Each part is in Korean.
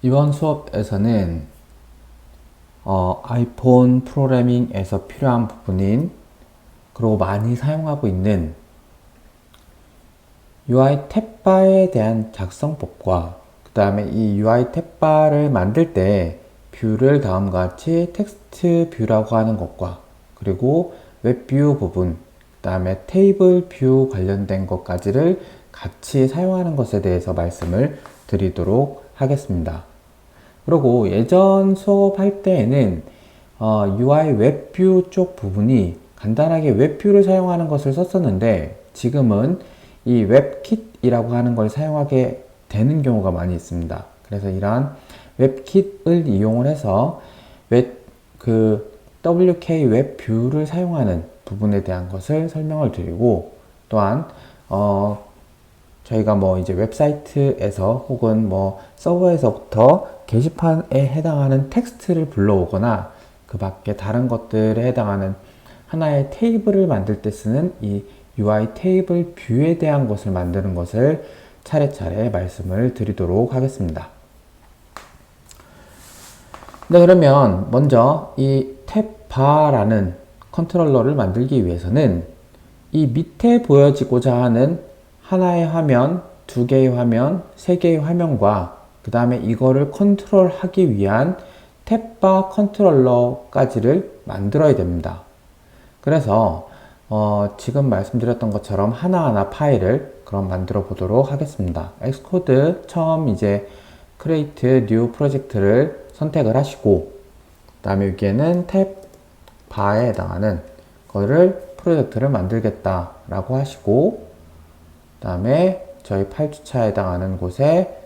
이번 수업에서는 아이폰 프로그래밍에서 필요한 부분인 그리고 많이 사용하고 있는 UI 탭바에 대한 작성법과 그 다음에 이 UI 탭바를 만들 때 뷰를 다음과 같이 텍스트 뷰라고 하는 것과 그리고 웹뷰 부분 그 다음에 테이블 뷰 관련된 것까지를 같이 사용하는 것에 대해서 말씀을 드리도록 하겠습니다. 그리고 예전 수업할 때에는 UI 웹뷰 쪽 부분이 간단하게 웹뷰를 사용하는 것을 썼었는데 지금은 이 웹킷이라고 하는 걸 사용하게 되는 경우가 많이 있습니다. 그래서 이러한 웹킷을 이용을 해서 WK 웹뷰를 사용하는 부분에 대한 것을 설명을 드리고 또한 저희가 뭐 이제 웹사이트에서 혹은 뭐 서버에서부터 게시판에 해당하는 텍스트를 불러오거나 그 밖에 다른 것들에 해당하는 하나의 테이블을 만들 때 쓰는 이 UI 테이블 뷰에 대한 것을 만드는 것을 차례차례 말씀을 드리도록 하겠습니다. 네, 그러면 먼저 이 탭바라는 컨트롤러를 만들기 위해서는 이 밑에 보여지고자 하는 하나의 화면, 두 개의 화면, 세 개의 화면과 그 다음에 이거를 컨트롤하기 위한 탭바 컨트롤러까지를 만들어야 됩니다. 그래서 지금 말씀드렸던 것처럼 하나하나 파일을 그럼 만들어 보도록 하겠습니다. 엑스코드 처음 이제 create new 프로젝트를 선택을 하시고 그 다음에 여기에는 탭바에 해당하는 거를 프로젝트를 만들겠다 라고 하시고 그 다음에 저희 파일 주차에 해당하는 곳에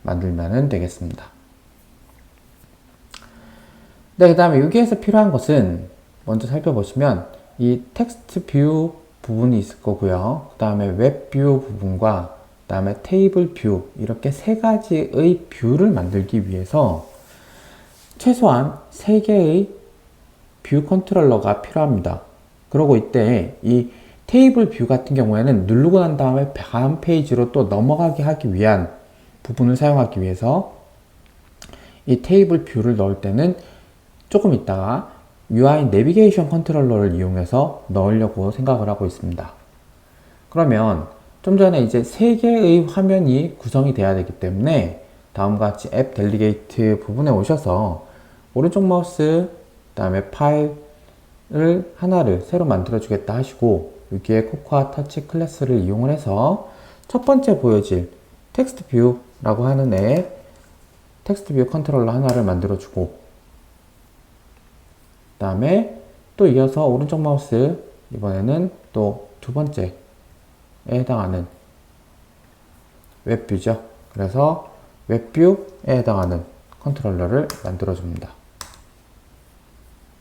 만들면 되겠습니다. 네, 그 다음에 여기에서 필요한 것은 먼저 살펴보시면 이 텍스트 뷰 부분이 있을 거고요. 그 다음에 웹 뷰 부분과 그 다음에 테이블 뷰 이렇게 세 가지의 뷰를 만들기 위해서 최소한 3개의 뷰 컨트롤러가 필요합니다. 그리고 이때 이 테이블 뷰 같은 경우에는 누르고 난 다음에 다음 페이지로 또 넘어가게 하기 위한 부분을 사용하기 위해서 이 테이블 뷰를 넣을 때는 조금 있다가 UI 내비게이션 컨트롤러를 이용해서 넣으려고 생각을 하고 있습니다. 그러면 좀 전에 이제 3개의 화면이 구성이 돼야 되기 때문에 다음과 같이 앱 델리게이트 부분에 오셔서 오른쪽 마우스 그 다음에 파일을 하나를 새로 만들어 주겠다 하시고 여기에 코코아 터치 클래스를 이용을 해서 첫 번째 보여질 텍스트 뷰라고 하는 애 텍스트 뷰 컨트롤러 하나를 만들어 주고 그 다음에 또 이어서 오른쪽 마우스 이번에는 또 두 번째에 해당하는 웹뷰죠. 그래서 웹뷰에 해당하는 컨트롤러를 만들어 줍니다.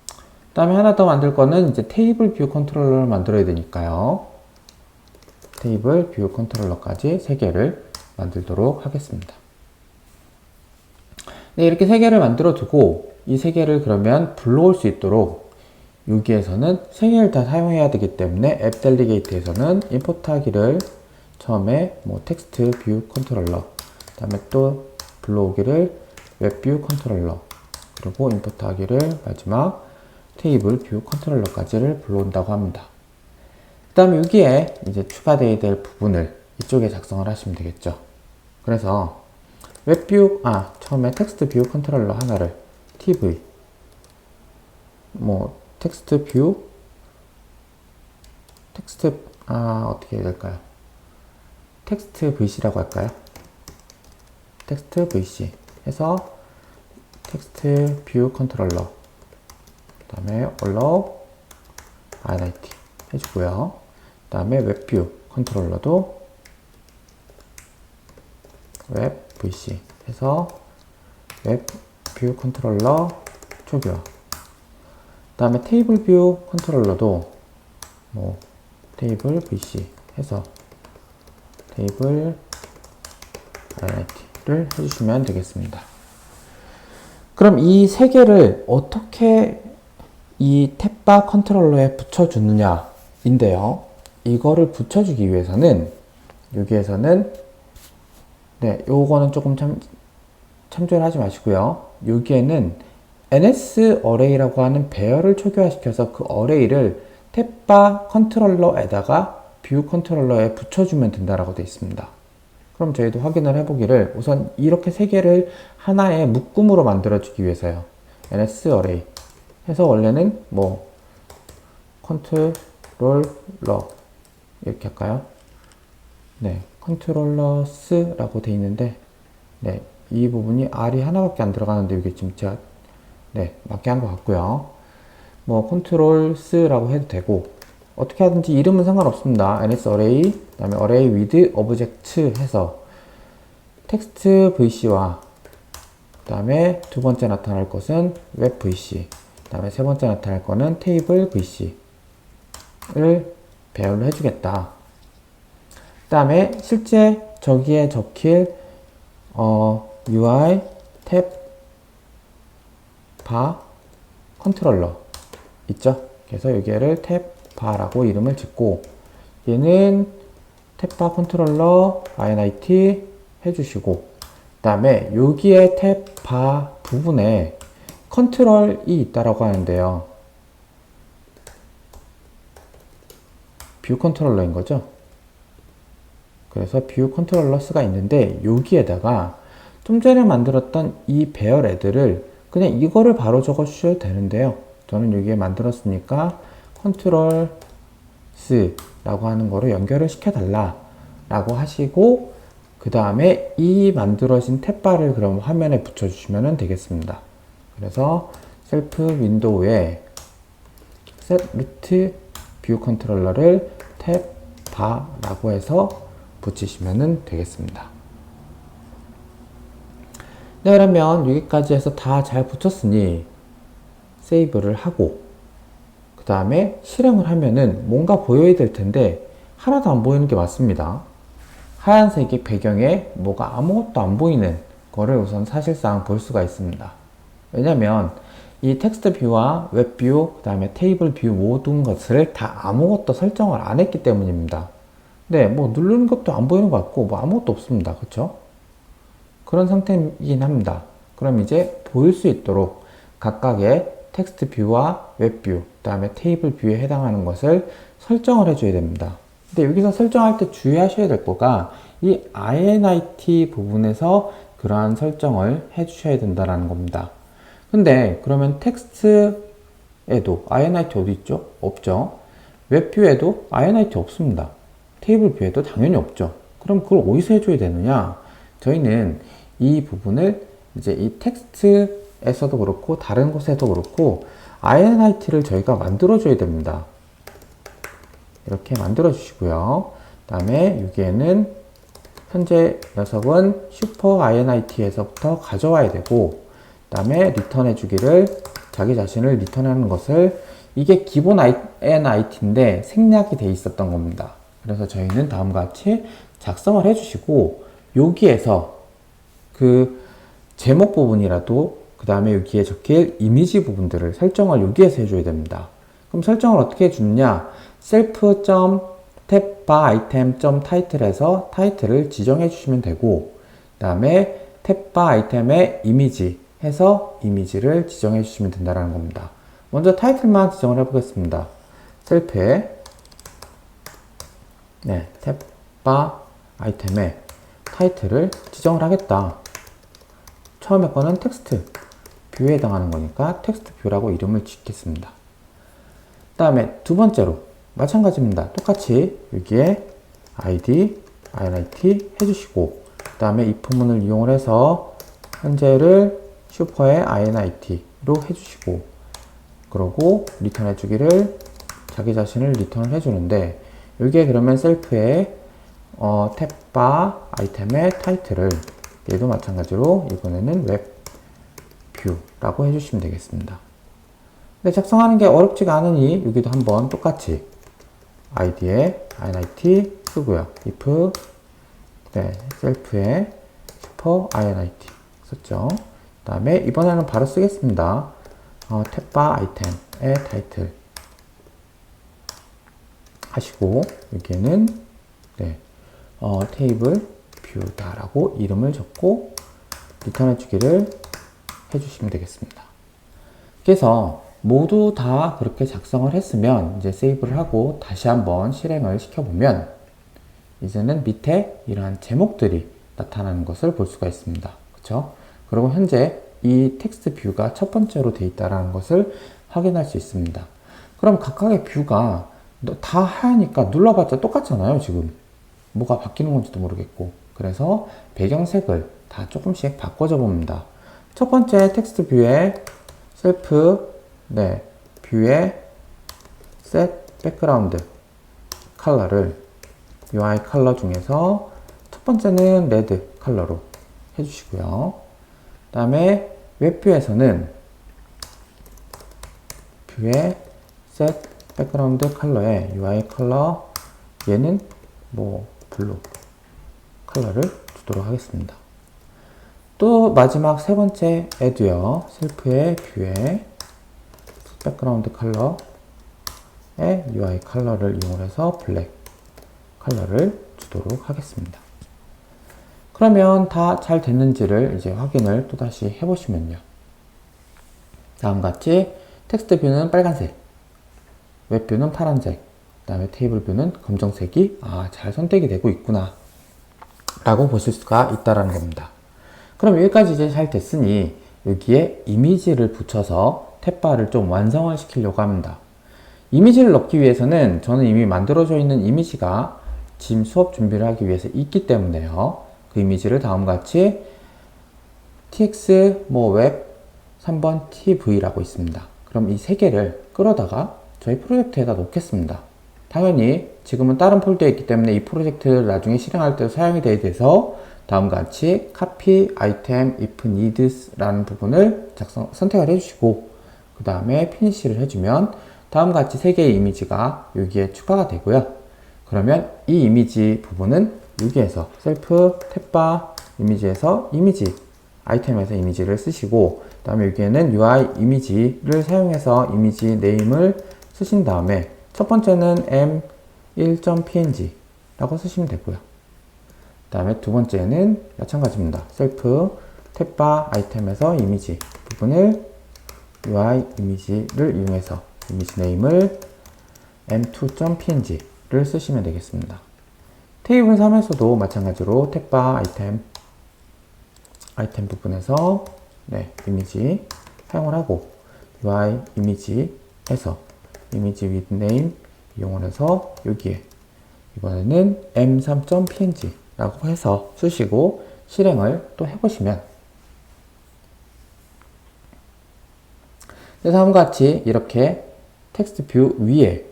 그 다음에 하나 더 만들 거는 이제 테이블 뷰 컨트롤러를 만들어야 되니까요. 테이블 뷰 컨트롤러까지 3개를 만들도록 하겠습니다. 네, 이렇게 3개를 만들어 두고 이 3개를 그러면 불러올 수 있도록 여기에서는 3개를 다 사용해야 되기 때문에 앱 델리게이트에서는 임포트 하기를 처음에 뭐 텍스트 뷰 컨트롤러 그 다음에 또 불러오기를 웹 뷰 컨트롤러 그리고 임포트 하기를 마지막 테이블 뷰 컨트롤러까지를 불러온다고 합니다. 그 다음에 여기에 이제 추가되어야 될 부분을 이쪽에 작성을 하시면 되겠죠. 그래서 웹뷰, 처음에 텍스트 뷰 컨트롤러 하나를 TV, 뭐, 텍스트 뷰, 어떻게 해야 될까요? 텍스트 VC라고 할까요? 텍스트 VC 해서 텍스트 뷰 컨트롤러, 그 다음에 allow, highlight 해주고요. 그 다음에 웹뷰 컨트롤러도 웹 VC 해서 웹 뷰 컨트롤러 초기화 그 다음에 테이블 뷰 컨트롤러도 뭐 테이블 VC 해서 테이블 highlight를 해주시면 되겠습니다. 그럼 이 3개를 어떻게 이 탭바 컨트롤러에 붙여주느냐 인데요. 이거를 붙여주기 위해서는 여기에서는 요거는 조금 참 참조를 하지 마시고요. 여기에는 ns 어레이라고 하는 배열을 초기화시켜서 그 어레이를 탭바 컨트롤러에다가 뷰 컨트롤러에 붙여주면 된다라고 되어 있습니다. 그럼 저희도 확인을 해보기를 우선 이렇게 세 개를 하나의 묶음으로 만들어주기 위해서요. ns 어레이 해서 원래는 뭐 컨트롤러 이렇게 할까요? 네, 컨트롤러스라고 되어 있는데 네, 이 부분이 R이 하나밖에 안 들어가는데 이게 지금 제가 네, 맞게 한 것 같고요. 뭐 컨트롤스라고 해도 되고 어떻게 하든지 이름은 상관없습니다. ns array, 그 다음에 array with object 해서 텍스트 vc와 그 다음에 두 번째 나타날 것은 웹 vc, 그 다음에 세 번째 나타날 거는 테이블 vc를 배열로 해주겠다. 그 다음에 실제 저기에 적힐 UI 탭 바 컨트롤러 있죠? 그래서 여기를 탭 바라고 이름을 짓고 얘는 탭 바 컨트롤러 init 해주시고 그 다음에 여기에 탭 바 부분에 컨트롤이 있다라고 하는데요. 뷰 컨트롤러인 거죠. 그래서 뷰 컨트롤러스가 있는데 여기에다가 좀 전에 만들었던 이 배열 애들을 그냥 이거를 바로 적어 주셔도 되는데요. 저는 여기에 만들었으니까 컨트롤 S라고 하는 거로 연결을 시켜 달라 라고 하시고 그 다음에 이 만들어진 탭바를 그럼 화면에 붙여 주시면 되겠습니다. 그래서 셀프 윈도우에 set root view 컨트롤러를 탭바라고 해서 붙이시면 되겠습니다. 네, 그러면 여기까지 해서 다 잘 붙였으니 세이브를 하고 그 다음에 실행을 하면은 뭔가 보여야 될 텐데 하나도 안 보이는 게 맞습니다. 하얀색이 배경에 뭐가 아무것도 안 보이는 거를 우선 사실상 볼 수가 있습니다. 왜냐면 이 텍스트 뷰와 웹 뷰, 그 다음에 테이블 뷰 모든 것을 다 아무것도 설정을 안 했기 때문입니다. 네, 뭐 누르는 것도 안 보이는 것 같고 뭐 아무것도 없습니다. 그렇죠? 그런 상태이긴 합니다. 그럼 이제 보일 수 있도록 각각의 텍스트 뷰와 웹 뷰, 그 다음에 테이블 뷰에 해당하는 것을 설정을 해줘야 됩니다. 근데 여기서 설정할 때 주의하셔야 될 거가 이 init 부분에서 그러한 설정을 해주셔야 된다는 겁니다. 근데 그러면 텍스트에도 init 어디 있죠? 없죠. 웹 뷰에도 init 없습니다. 테이블 뷰에도 당연히 없죠. 그럼 그걸 어디서 해줘야 되느냐? 저희는 이 부분을 이제 이 텍스트에서도 그렇고 다른 곳에도 그렇고 init를 저희가 만들어 줘야 됩니다. 이렇게 만들어 주시고요. 그 다음에 여기에는 현재 녀석은 슈퍼 init에서부터 가져와야 되고 그 다음에 리턴해 주기를 자기 자신을 리턴하는 것을 이게 기본 init인데 생략이 돼 있었던 겁니다. 그래서 저희는 다음과 같이 작성을 해 주시고 여기에서 그 제목 부분이라도 그 다음에 여기에 적힐 이미지 부분들을 설정을 여기에서 해줘야 됩니다. 그럼 설정을 어떻게 해주느냐? self.탭바아이템.title에서 타이틀을 지정해 주시면 되고 그 다음에 탭바아이템의 이미지 해서 이미지를 지정해 주시면 된다는 겁니다. 먼저 타이틀만 지정을 해보겠습니다. 셀프에 네, 탭바아이템의 타이틀을 지정을 하겠다. 처음에 거는 텍스트 뷰에 해당하는 거니까 텍스트 뷰라고 이름을 짓겠습니다. 그 다음에 두 번째로 마찬가지입니다. 똑같이 여기에 id, init 해주시고 그 다음에 if문을 이용을 해서 현재를 슈퍼의 init로 해주시고 그러고 리턴 해주기를 자기 자신을 리턴을 해주는데 여기에 그러면 셀프에 탭바 아이템의 타이틀을 얘도 마찬가지로 이번에는 웹 뷰라고 해주시면 되겠습니다. 근데 작성하는 게 어렵지가 않으니 여기도 한번 똑같이 id에 init 쓰고요. if 네, 셀프에 슈퍼 init 썼죠. 그 다음에 이번에는 바로 쓰겠습니다. 탭바 아이템의 타이틀 하시고 여기에는 네, 테이블 뷰다라고 이름을 적고 리턴해 주기를 해주시면 되겠습니다. 그래서 모두 다 그렇게 작성을 했으면 이제 세이브를 하고 다시 한번 실행을 시켜보면 이제는 밑에 이러한 제목들이 나타나는 것을 볼 수가 있습니다. 그렇죠? 그리고 현재 이 텍스트 뷰가 첫 번째로 되어 있다는 것을 확인할 수 있습니다. 그럼 각각의 뷰가 다 하얘니까 눌러봤자 똑같잖아요. 지금 뭐가 바뀌는 건지도 모르겠고, 그래서 배경색을 다 조금씩 바꿔줘 봅니다. 첫 번째 텍스트 뷰에 셀프 뷰에 set 백그라운드 컬러를 UI 컬러 중에서 첫 번째는 레드 컬러로 해주시고요. 그 다음에 웹뷰에서는 뷰에 set 백그라운드 컬러에 UI 컬러 얘는 뭐 블루 컬러를 주도록 하겠습니다. 또 마지막 세 번째 add요. 셀프의 뷰에 백그라운드 컬러에 UI 컬러를 이용해서 블랙 컬러를 주도록 하겠습니다. 그러면 다 잘 됐는지를 이제 확인을 또 다시 해보시면요. 다음과 같이 텍스트 뷰는 빨간색, 웹 뷰는 파란색, 그 다음에 테이블 뷰는 검정색이 잘 선택이 되고 있구나 라고 보실 수가 있다는 겁니다. 그럼 여기까지 이제 잘 됐으니 여기에 이미지를 붙여서 탭바를 좀 완성을 시키려고 합니다. 이미지를 넣기 위해서는 저는 이미 만들어져 있는 이미지가 지금 수업 준비를 하기 위해서 있기 때문에요. 그 이미지를 다음과 같이 tx 웹 3번 tv라고 있습니다. 그럼 이 세 개를 끌어다가 저희 프로젝트에다 놓겠습니다. 당연히 지금은 다른 폴더에 있기 때문에 이 프로젝트를 나중에 실행할 때 사용이 돼서 다음과 같이 copy item if needs 라는 부분을 선택을 해주시고 그 다음에 finishi를 해주면 다음과 같이 세 개의 이미지가 여기에 추가가 되고요. 그러면 이 이미지 부분은 여기에서 셀프 탭바 이미지에서 이미지 아이템에서 이미지를 쓰시고 그 다음에 여기에는 UI 이미지를 사용해서 이미지 네임을 쓰신 다음에 첫 번째는 m1.png 라고 쓰시면 되고요. 그 다음에 두 번째는 마찬가지입니다. 셀프 탭바 아이템에서 이미지 부분을 UI 이미지를 이용해서 이미지 네임을 m2.png를 쓰시면 되겠습니다. 테이블 3에서도 마찬가지로 탭바 아이템 부분에서 이미지 사용을 하고 UI 이미지에서 이미지 with name 이용을 해서 여기에 이번에는 m3.png 라고 해서 쓰시고 실행을 또 해보시면 다음과 같이 이렇게 텍스트 뷰 위에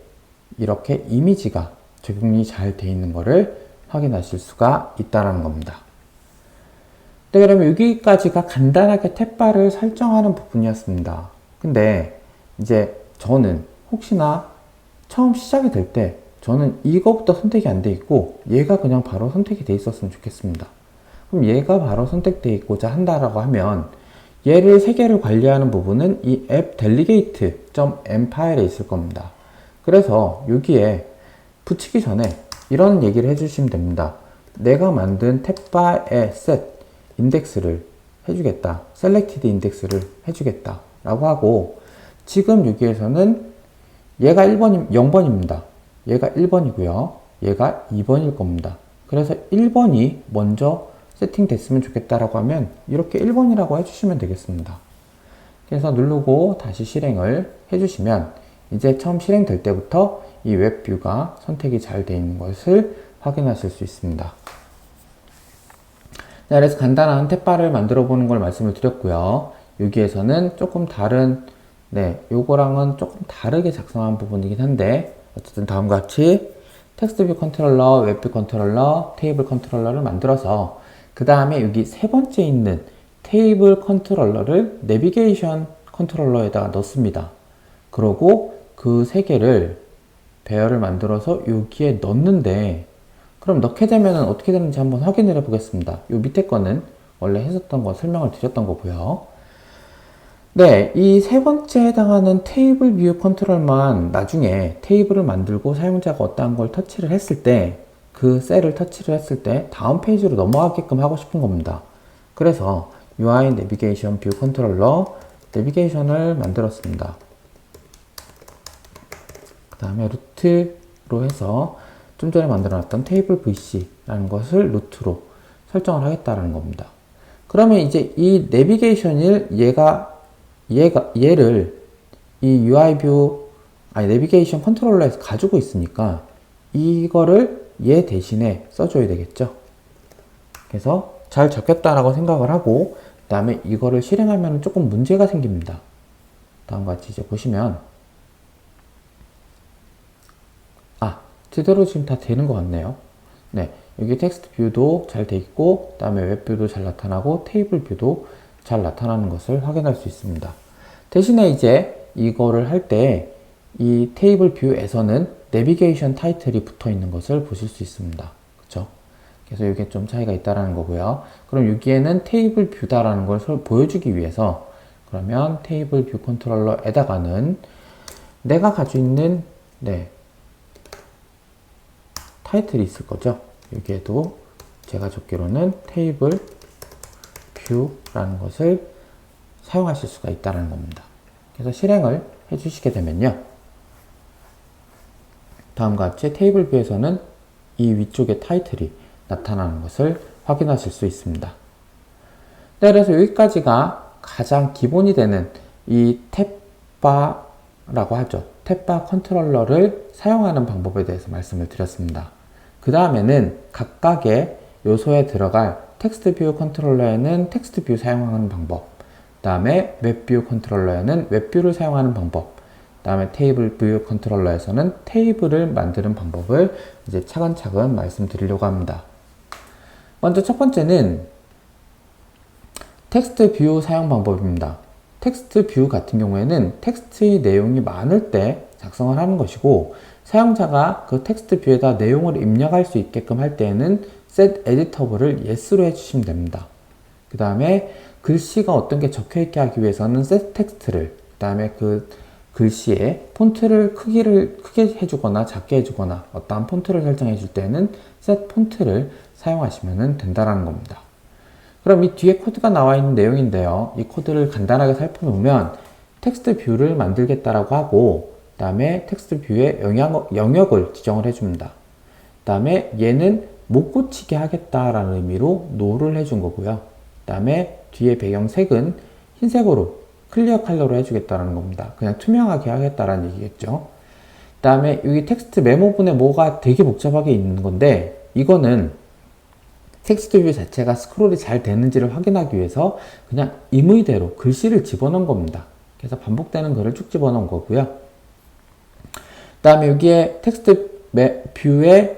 이렇게 이미지가 적용이 잘 되어 있는 것을 확인하실 수가 있다는 겁니다. 네, 그러면 여기까지가 간단하게 탭바를 설정하는 부분이었습니다. 근데 이제 저는 혹시나 처음 시작이 될 때 저는 이거부터 선택이 안 돼 있고 얘가 그냥 바로 선택이 돼 있었으면 좋겠습니다. 그럼 얘가 바로 선택되어 있고자 한다라고 하면 얘를 세 개를 관리하는 부분은 이 app delegate.m 파일에 있을 겁니다. 그래서 여기에 붙이기 전에 이런 얘기를 해주시면 됩니다. 내가 만든 탭바의 set 인덱스를 해주겠다. selected 인덱스를 해주겠다. 라고 하고 지금 여기에서는 얘가 0번입니다. 얘가 1번이고요. 얘가 2번일 겁니다. 그래서 1번이 먼저 세팅됐으면 좋겠다라고 하면 이렇게 1번이라고 해주시면 되겠습니다. 그래서 누르고 다시 실행을 해주시면 이제 처음 실행될 때부터 이 웹뷰가 선택이 잘 되어 있는 것을 확인하실 수 있습니다. 네, 그래서 간단한 탭바를 만들어 보는 걸 말씀을 드렸고요. 여기에서는 조금 다른 요거랑은 조금 다르게 작성한 부분이긴 한데 어쨌든 다음과 같이 텍스트 뷰 컨트롤러, 웹뷰 컨트롤러, 테이블 컨트롤러를 만들어서 그 다음에 여기 세 번째 있는 테이블 컨트롤러를 내비게이션 컨트롤러에다가 넣습니다. 그러고 그 세 개를 배열을 만들어서 여기에 넣는데 그럼 넣게 되면 어떻게 되는지 한번 확인을 해 보겠습니다. 요 밑에 거는 원래 했었던 거 설명을 드렸던 거고요. 네, 이 세 번째에 해당하는 테이블 뷰 컨트롤만 나중에 테이블을 만들고 사용자가 어떠한 걸 터치를 했을 때 그 셀을 터치를 했을 때 다음 페이지로 넘어가게끔 하고 싶은 겁니다. 그래서 UI 내비게이션 뷰 컨트롤러 내비게이션을 만들었습니다. 그 다음에 루트로 해서 좀 전에 만들어놨던 테이블 VC라는 것을 루트로 설정을 하겠다라는 겁니다. 그러면 이제 이 내비게이션을 얘를 이 UI 뷰, 내비게이션 컨트롤러에서 가지고 있으니까 이거를 얘 대신에 써줘야 되겠죠. 그래서 잘 적혔다라고 생각을 하고, 그 다음에 이거를 실행하면 조금 문제가 생깁니다. 다음과 같이 이제 보시면, 제대로 지금 다 되는 것 같네요. 네. 여기 텍스트 뷰도 잘 돼 있고, 그 다음에 웹 뷰도 잘 나타나고, 테이블 뷰도 잘 나타나는 것을 확인할 수 있습니다. 대신에 이제 이거를 할 때 이 테이블 뷰에서는 내비게이션 타이틀이 붙어 있는 것을 보실 수 있습니다. 그쵸? 그래서 이게 좀 차이가 있다라는 거고요. 그럼 여기에는 테이블 뷰다라는 걸 보여주기 위해서, 그러면 테이블 뷰 컨트롤러에다가는 내가 가지고 있는, 타이틀이 있을 거죠. 여기에도 제가 적기로는 테이블 뷰라는 것을 사용하실 수가 있다는 겁니다. 그래서 실행을 해주시게 되면요. 다음과 같이 테이블 뷰에서는 이 위쪽에 타이틀이 나타나는 것을 확인하실 수 있습니다. 네, 그래서 여기까지가 가장 기본이 되는 이 탭바라고 하죠. 탭바 컨트롤러를 사용하는 방법에 대해서 말씀을 드렸습니다. 그 다음에는 각각의 요소에 들어갈 텍스트 뷰 컨트롤러에는 텍스트 뷰 사용하는 방법, 그 다음에 웹 뷰 컨트롤러에는 웹 뷰를 사용하는 방법, 그 다음에 테이블 뷰 컨트롤러에서는 테이블을 만드는 방법을 이제 차근차근 말씀드리려고 합니다. 먼저 첫 번째는 텍스트 뷰 사용 방법입니다. tek스트 뷰 같은 경우에는 텍스트의 내용이 많을 때 작성을 하는 것이고, 사용자가 그 텍스트 뷰에다 내용을 입력할 수 있게끔 할 때에는 set editable을 yes로 해주시면 됩니다. 그 다음에 글씨가 어떤 게 적혀 있게 하기 위해서는 set text를, 그 다음에 그 글씨의 폰트를 크기를 크게 해주거나 작게 해주거나 어떠한 폰트를 설정해 줄 때는 set 폰트를 사용하시면 된다는 겁니다. 그럼 이 뒤에 코드가 나와 있는 내용인데요. 이 코드를 간단하게 살펴보면 텍스트 뷰를 만들겠다라고 하고, 그 다음에 텍스트 뷰의 영역을 지정을 해줍니다. 그 다음에 얘는 못 고치게 하겠다라는 의미로 no를 해준 거고요. 그 다음에 뒤에 배경색은 흰색으로 클리어 컬러로 해주겠다는 겁니다. 그냥 투명하게 하겠다라는 얘기겠죠. 그 다음에 여기 텍스트 메모분에 뭐가 되게 복잡하게 있는 건데, 이거는 텍스트 뷰 자체가 스크롤이 잘 되는지를 확인하기 위해서 그냥 임의대로 글씨를 집어넣은 겁니다. 그래서 반복되는 글을 쭉 집어넣은 거고요. 그 다음에 여기에 텍스트 뷰의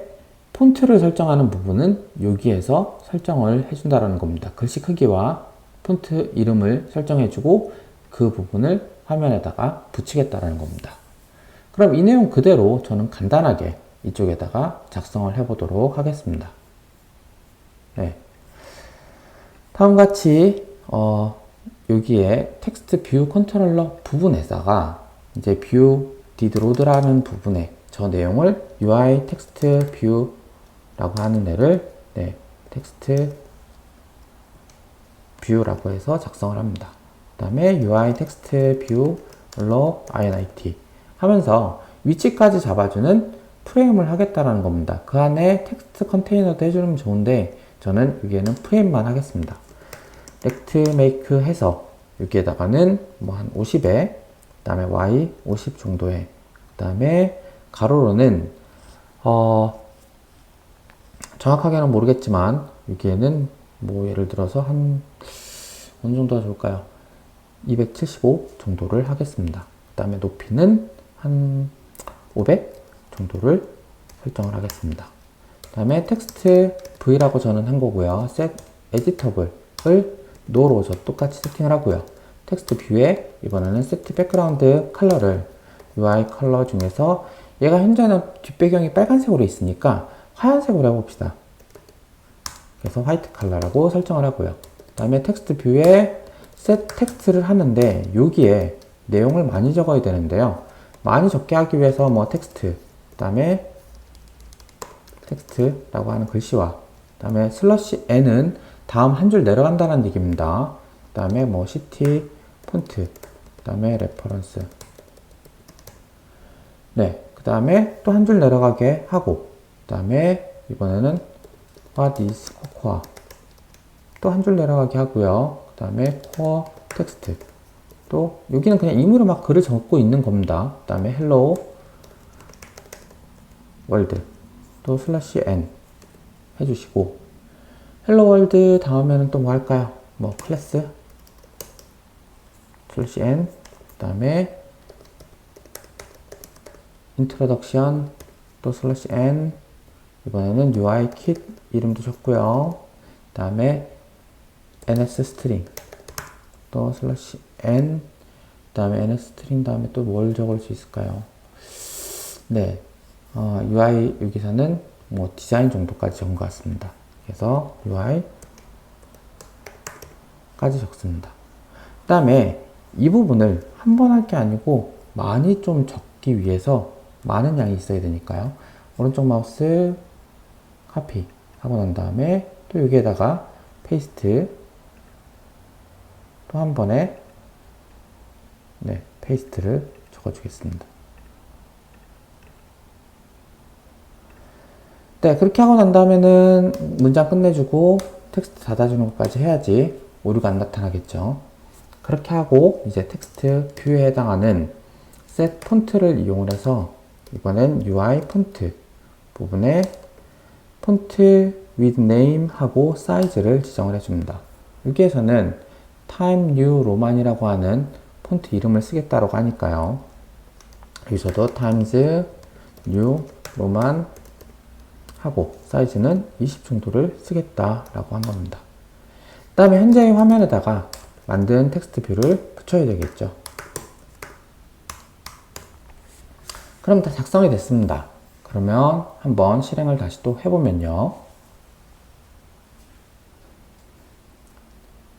폰트를 설정하는 부분은 여기에서 설정을 해준다는 겁니다. 글씨 크기와 폰트 이름을 설정해주고 그 부분을 화면에다가 붙이겠다는 겁니다. 그럼 이 내용 그대로 저는 간단하게 이쪽에다가 작성을 해보도록 하겠습니다. 네. 다음과 같이 여기에 텍스트 뷰 컨트롤러 부분에다가 이제 뷰 did load라는 부분에 저 내용을 UI 텍스트 뷰라고 하는 애를 텍스트 뷰라고 해서 작성을 합니다. 그 다음에 UI 텍스트 뷰 init 하면서 위치까지 잡아주는 프레임을 하겠다라는 겁니다. 그 안에 텍스트 컨테이너도 해주면 좋은데 저는 여기에는 프레임만 하겠습니다. rect make 해서 여기에다가는 뭐 한 50에, 그 다음에 y 50 정도에, 그 다음에 가로로는 정확하게는 모르겠지만 여기에는 뭐 예를 들어서 한 어느 정도가 좋을까요? 275 정도를 하겠습니다. 그 다음에 높이는 한 500 정도를 설정을 하겠습니다. 그 다음에 텍스트 V라고 저는 한 거고요. set editable을 no로 저 똑같이 세팅을 하고요. 텍스트 뷰에 이번에는 set background 컬러를 UI 컬러 중에서 얘가 현재는 뒷배경이 빨간색으로 있으니까 하얀색으로 해봅시다. 그래서 화이트 컬러라고 설정을 하고요. 그 다음에 텍스트 뷰에 set 텍스트를 하는데 여기에 내용을 많이 적어야 되는데요. 많이 적게 하기 위해서 뭐 텍스트, 그 다음에 텍스트라고 하는 글씨와 그 다음에 슬러시 n은 다음 한 줄 내려간다는 얘기입니다. 그 다음에 뭐 시티 폰트, 그 다음에 레퍼런스. 네, 그 다음에 또 한 줄 내려가게 하고, 그 다음에 이번에는 what is core. 또 한 줄 내려가게 하고요. 그 다음에 core 텍스트. 또 여기는 그냥 임의로 막 글을 적고 있는 겁니다. 그 다음에 hello world. 또 슬래시 n 해주시고, hello world 다음에는 또 뭐 할까요? 뭐 클래스 슬래시 n, 그 다음에 introduction, 또 슬래시 n, 이번에는 UI kit 이름도 줬고요. 그 다음에 ns string, 또 슬래시 n, 그 다음에 ns string 다음에 또 뭘 적을 수 있을까요? 네, UI 여기서는 뭐 디자인 정도까지 적은 것 같습니다. 그래서 UI까지 적습니다. 그 다음에 이 부분을 한 번 할 게 아니고 많이 좀 적기 위해서 많은 양이 있어야 되니까요. 오른쪽 마우스 카피 하고 난 다음에 또 여기에다가 페이스트 또 한 번에 네, 페이스트를 적어주겠습니다. 네, 그렇게 하고 난 다음에는 문장 끝내주고 텍스트 닫아주는 것까지 해야지 오류가 안 나타나겠죠. 그렇게 하고 이제 텍스트 뷰에 해당하는 set 폰트를 이용을 해서 이번엔 UI 폰트 부분에 폰트 with name 하고 사이즈를 지정을 해줍니다. 여기에서는 Time New Roman이라고 하는 폰트 이름을 쓰겠다라고 하니까요. 여기서도 Times New Roman 하고 사이즈는 20 정도를 쓰겠다라고 한 겁니다. 그 다음에 현재의 화면에다가 만든 텍스트 뷰를 붙여야 되겠죠. 그럼 다 작성이 됐습니다. 그러면 한번 실행을 다시 또 해보면요.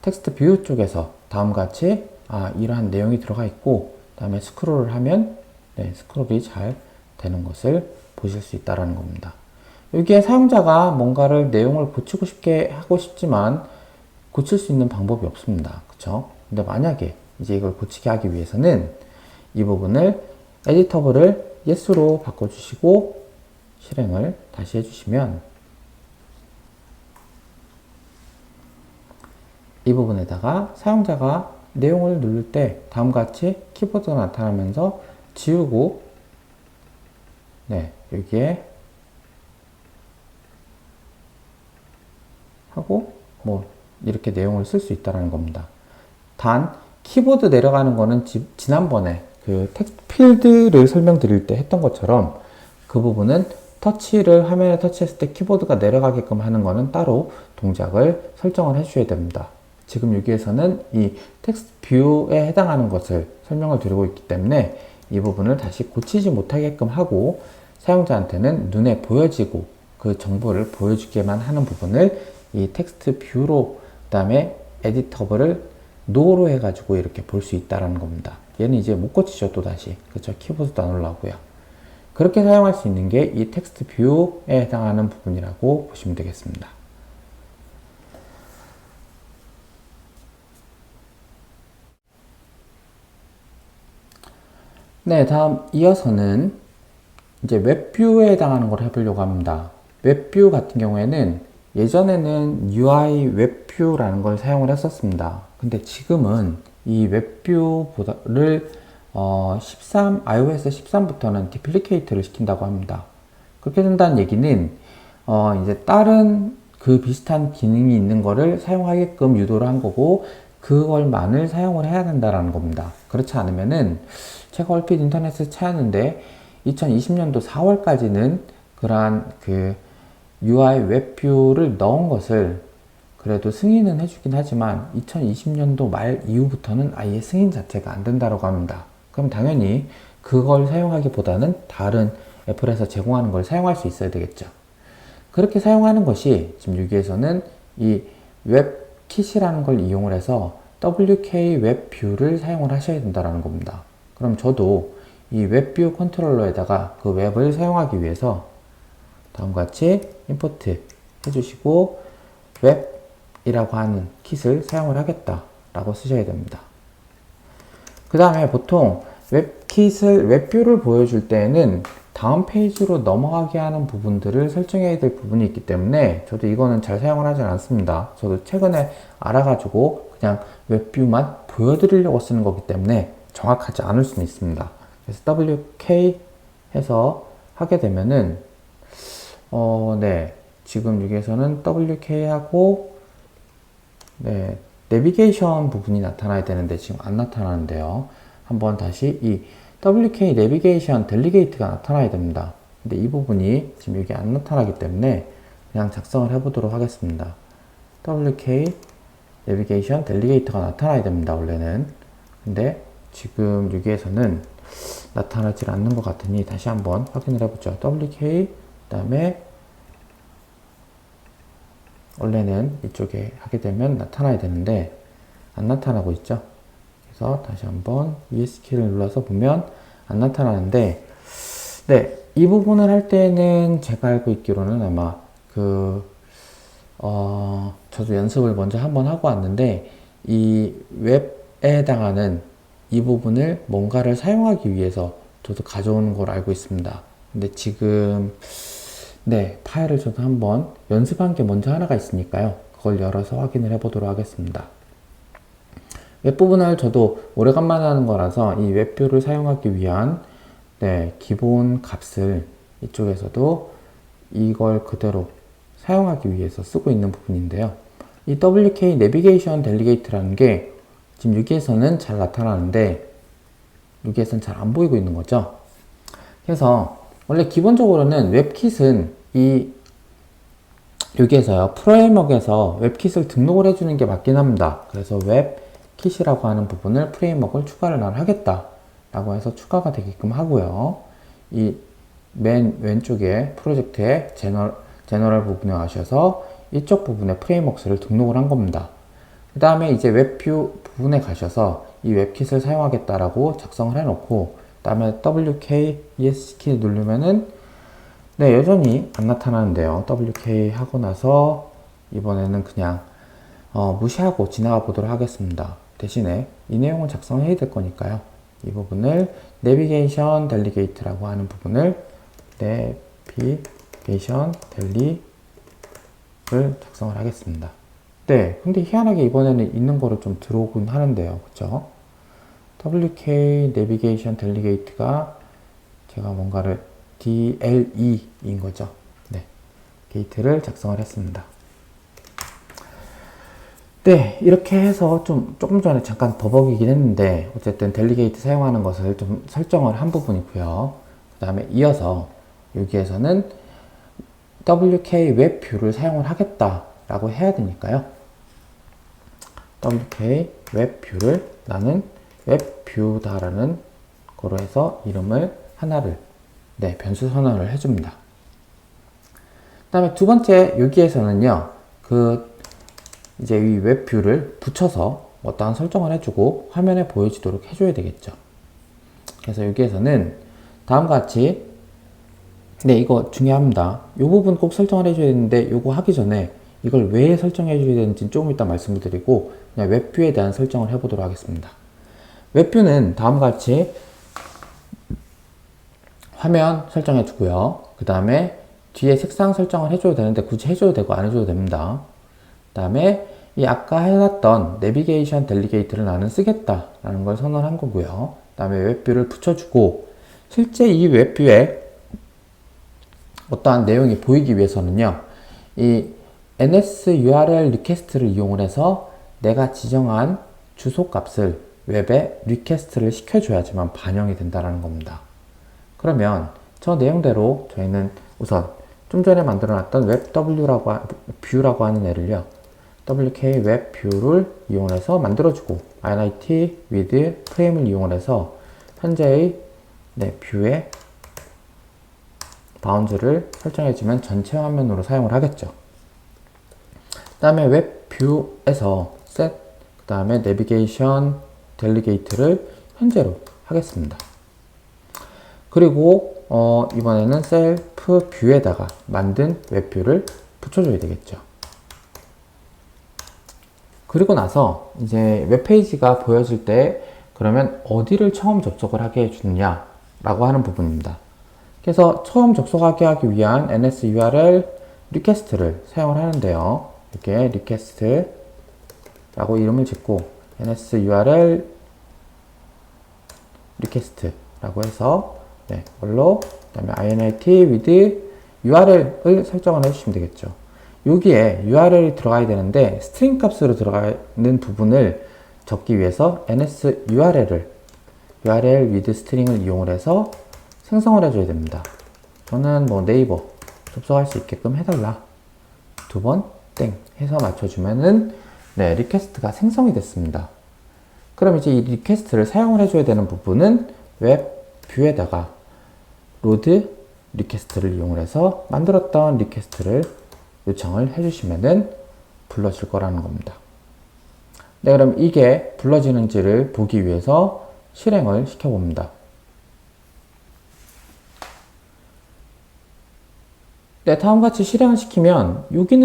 텍스트 뷰 쪽에서 다음과 같이 이러한 내용이 들어가 있고, 그 다음에 스크롤을 하면 네, 스크롤이 잘 되는 것을 보실 수 있다는 겁니다. 여기에 사용자가 뭔가를 내용을 고치고 싶게 하고 싶지만 고칠 수 있는 방법이 없습니다. 그쵸? 근데 만약에 이제 이걸 고치게 하기 위해서는 이 부분을 에디터블을 yes로 바꿔주시고 실행을 다시 해주시면 이 부분에다가 사용자가 내용을 누를 때 다음과 같이 키보드가 나타나면서 지우고 네, 여기에 하고 뭐 이렇게 내용을 쓸 수 있다는 겁니다. 단 키보드 내려가는 거는 지난번에 그 텍스트 필드를 설명드릴 때 했던 것처럼 그 부분은 화면에 터치했을 때 키보드가 내려가게끔 하는 거는 따로 동작을 설정을 해 주셔야 됩니다. 지금 여기에서는 이 텍스트 뷰에 해당하는 것을 설명을 드리고 있기 때문에 이 부분을 다시 고치지 못하게끔 하고 사용자한테는 눈에 보여지고 그 정보를 보여주게만 하는 부분을 이 텍스트 뷰로, 그 다음에 에디터블을 노로 해가지고 이렇게 볼 수 있다는 겁니다. 얘는 이제 못 고치죠, 또 다시. 그쵸? 키보드도 안 올라오고요. 그렇게 사용할 수 있는 게 이 텍스트 뷰에 해당하는 부분이라고 보시면 되겠습니다. 네, 다음 이어서는 이제 웹뷰에 해당하는 걸 해보려고 합니다. 웹뷰 같은 경우에는 예전에는 UI 웹뷰라는 걸 사용을 했었습니다. 근데 지금은 이 웹뷰를 iOS 13부터는 디플리케이트를 시킨다고 합니다. 그렇게 된다는 얘기는 이제 다른 그 비슷한 기능이 있는 거를 사용하게끔 유도를 한 거고 그걸만을 사용을 해야 된다는 겁니다. 그렇지 않으면은 제가 얼핏 인터넷에서 찾았는데 2020년도 4월까지는 그러한 그 UI 웹뷰를 넣은 것을 그래도 승인은 해주긴 하지만 2020년도 말 이후부터는 아예 승인 자체가 안 된다고 합니다. 그럼 당연히 그걸 사용하기보다는 다른 애플에서 제공하는 걸 사용할 수 있어야 되겠죠. 그렇게 사용하는 것이 지금 여기에서는 이 웹킷이라는 걸 이용을 해서 WK 웹뷰를 사용을 하셔야 된다는 겁니다. 그럼 저도 이 웹뷰 컨트롤러에다가 그 웹을 사용하기 위해서 다음과 같이 임포트 해주시고 웹이라고 하는 킷을 사용을 하겠다 라고 쓰셔야 됩니다. 그 다음에 보통 웹뷰를 보여줄 때에는 다음 페이지로 넘어가게 하는 부분들을 설정해야 될 부분이 있기 때문에 저도 이거는 잘 사용을 하지 않습니다. 저도 최근에 알아가지고 그냥 웹뷰만 보여드리려고 쓰는 거기 때문에 정확하지 않을 수는 있습니다. 그래서 WK 해서 하게 되면은 네, 지금 여기에서는 WK 하고 네, 내비게이션 부분이 나타나야 되는데 지금 안 나타나는데요. 한번 다시 이 WK 내비게이션 델리게이트가 나타나야 됩니다. 근데 이 부분이 지금 여기 안 나타나기 때문에 그냥 작성을 해보도록 하겠습니다. WK 내비게이션 델리게이트가 나타나야 됩니다. 원래는. 근데 지금 여기에서는 나타나지 않는 것 같으니 다시 한번 확인을 해보죠. WK 그 다음에 원래는 이쪽에 하게 되면 나타나야 되는데 안 나타나고 있죠. 그래서 다시 한번 ESK를 눌러서 보면 안 나타나는데 네, 이 부분을 할 때는 제가 알고 있기로는 아마 저도 연습을 먼저 한번 하고 왔는데 이 웹에 해당하는 이 부분을 뭔가를 사용하기 위해서 저도 가져오는 걸 알고 있습니다. 근데 지금 네, 파일을 저도 한번 연습한 게 먼저 하나가 있으니까요. 그걸 열어서 확인을 해보도록 하겠습니다. 웹부분을 저도 오래간만에 하는 거라서 이 웹뷰를 사용하기 위한 네, 기본 값을 이쪽에서도 이걸 그대로 사용하기 위해서 쓰고 있는 부분인데요. 이 WK 내비게이션 델리게이트라는 게 지금 여기에서는 잘 나타나는데 여기에서는 잘 안 보이고 있는 거죠. 그래서 원래 기본적으로는 웹킷은 여기에서요, 프레임워크에서 웹킷을 등록을 해주는 게 맞긴 합니다. 그래서 웹킷이라고 하는 부분을 프레임워크를 추가를 난 하겠다 라고 해서 추가가 되게끔 하고요. 이 맨 왼쪽에 프로젝트의 제너럴 부분에 가셔서 이쪽 부분에 프레임워크를 등록을 한 겁니다. 그 다음에 이제 웹뷰 부분에 가셔서 이 웹킷을 사용하겠다라고 작성을 해놓고 그 다음에 WK ESC 누르면은 네, 여전히 안 나타나는데요. WK 하고 나서 이번에는 그냥 무시하고 지나가 보도록 하겠습니다. 대신에 이 내용을 작성해야 될 거니까요. 이 부분을 내비게이션 델리게이트라고 하는 부분을 내비게이션 델리를 작성을 하겠습니다. 네, 근데 희한하게 이번에는 있는 거로 좀 들어오긴 하는데요. 그쵸? WK 내비게이션 델리게이트가 제가 뭔가를 DLE인 거죠. 네, 게이트를 작성을 했습니다. 네, 이렇게 해서 조금 전에 잠깐 버벅이긴 했는데 어쨌든 델리게이트 사용하는 것을 좀 설정을 한 부분이고요. 그 다음에 이어서 여기에서는 WK 웹뷰를 사용을 하겠다라고 해야 되니까요. WK 웹뷰를 나는 웹뷰다라는 거로 해서 이름을 하나를 네, 변수 선언을 해줍니다. 그 다음에 두 번째 여기에서는요, 이제 이 웹뷰를 붙여서 어떠한 설정을 해주고 화면에 보여지도록 해줘야 되겠죠. 그래서 여기에서는 다음과 같이 네, 이거 중요합니다. 이 부분 꼭 설정을 해줘야 되는데 이거 하기 전에 이걸 왜 설정해 줘야 되는지 조금 이따 말씀을 드리고 그냥 웹뷰에 대한 설정을 해보도록 하겠습니다. 웹뷰는 다음과 같이 화면 설정해 주고요. 그 다음에 뒤에 색상 설정을 해줘도 되는데 굳이 해줘도 되고 안 해줘도 됩니다. 그 다음에 이 아까 해놨던 내비게이션 델리게이트를 나는 쓰겠다라는 걸 선언한 거고요. 그 다음에 웹뷰를 붙여주고 실제 이 웹뷰에 어떠한 내용이 보이기 위해서는요. 이 NSURL 리퀘스트를 이용을 해서 내가 지정한 주소 값을 웹에 리퀘스트를 시켜줘야지만 반영이 된다는 겁니다. 그러면 저 내용대로 저희는 우선 좀 전에 만들어 놨던 웹뷰라고 하는 애를요. WK 웹뷰를 이용해서 만들어주고 init with 프레임을 이용해서 현재의 뷰의 바운드를 설정해주면 전체 화면으로 사용을 하겠죠. 그 다음에 웹뷰에서 set 그 다음에 내비게이션 델리게이트를 현재로 하겠습니다. 그리고 이번에는 셀프 뷰에다가 만든 웹뷰를 붙여줘야 되겠죠. 그리고 나서 이제 웹페이지가 보여질 때 그러면 어디를 처음 접속을 하게 해주느냐 라고 하는 부분입니다. 그래서 처음 접속하게 하기 위한 NSURL 리퀘스트를 사용을 하는데요. 이렇게 리퀘스트라고 이름을 짓고 NSURL 리퀘스트라고 해서 이걸로 그다음에 init with URL을 설정을 해주시면 되겠죠. 여기에 URL이 들어가야 되는데 스트링 값으로 들어가는 부분을 적기 위해서 NSURL을 URL with string을 이용을 해서 생성을 해줘야 됩니다. 저는 뭐 네이버 접속할 수 있게끔 해달라. 2번 땡 해서 맞춰주면은 리퀘스트가 생성이 됐습니다. 그럼 이제 이 리퀘스트를 사용을 해줘야 되는 부분은 웹 뷰에다가 로드 리퀘스트를 이용을 해서 만들었던 리퀘스트를 요청을 해주시면은 불러질 거라는 겁니다. 그럼 이게 불러지는지를 보기 위해서 실행을 시켜봅니다. 다음과 같이 실행을 시키면 여기는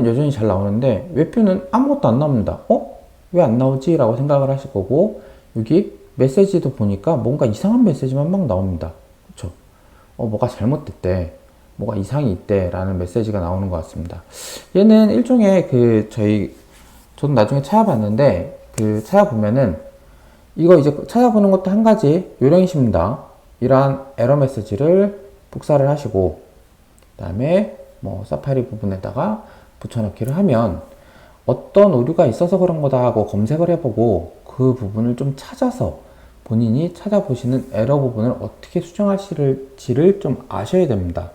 여전히 잘 나오는데 웹뷰는 아무것도 안 나옵니다. 왜 안 나오지? 라고 생각을 하실 거고, 여기 메시지도 보니까 뭔가 이상한 메시지만 막 나옵니다. 그쵸? 뭐가 잘못됐대. 뭐가 이상이 있대. 라는 메시지가 나오는 것 같습니다. 얘는 일종의 저도 나중에 찾아봤는데, 찾아보면은, 이거 이제 찾아보는 것도 한 가지 요령이십니다. 이러한 에러 메시지를 복사를 하시고, 그 다음에 사파리 부분에다가 붙여넣기를 하면 어떤 오류가 있어서 그런 거다 하고 검색을 해보고 그 부분을 좀 찾아서 본인이 찾아보시는 에러 부분을 어떻게 수정하실지를 좀 아셔야 됩니다.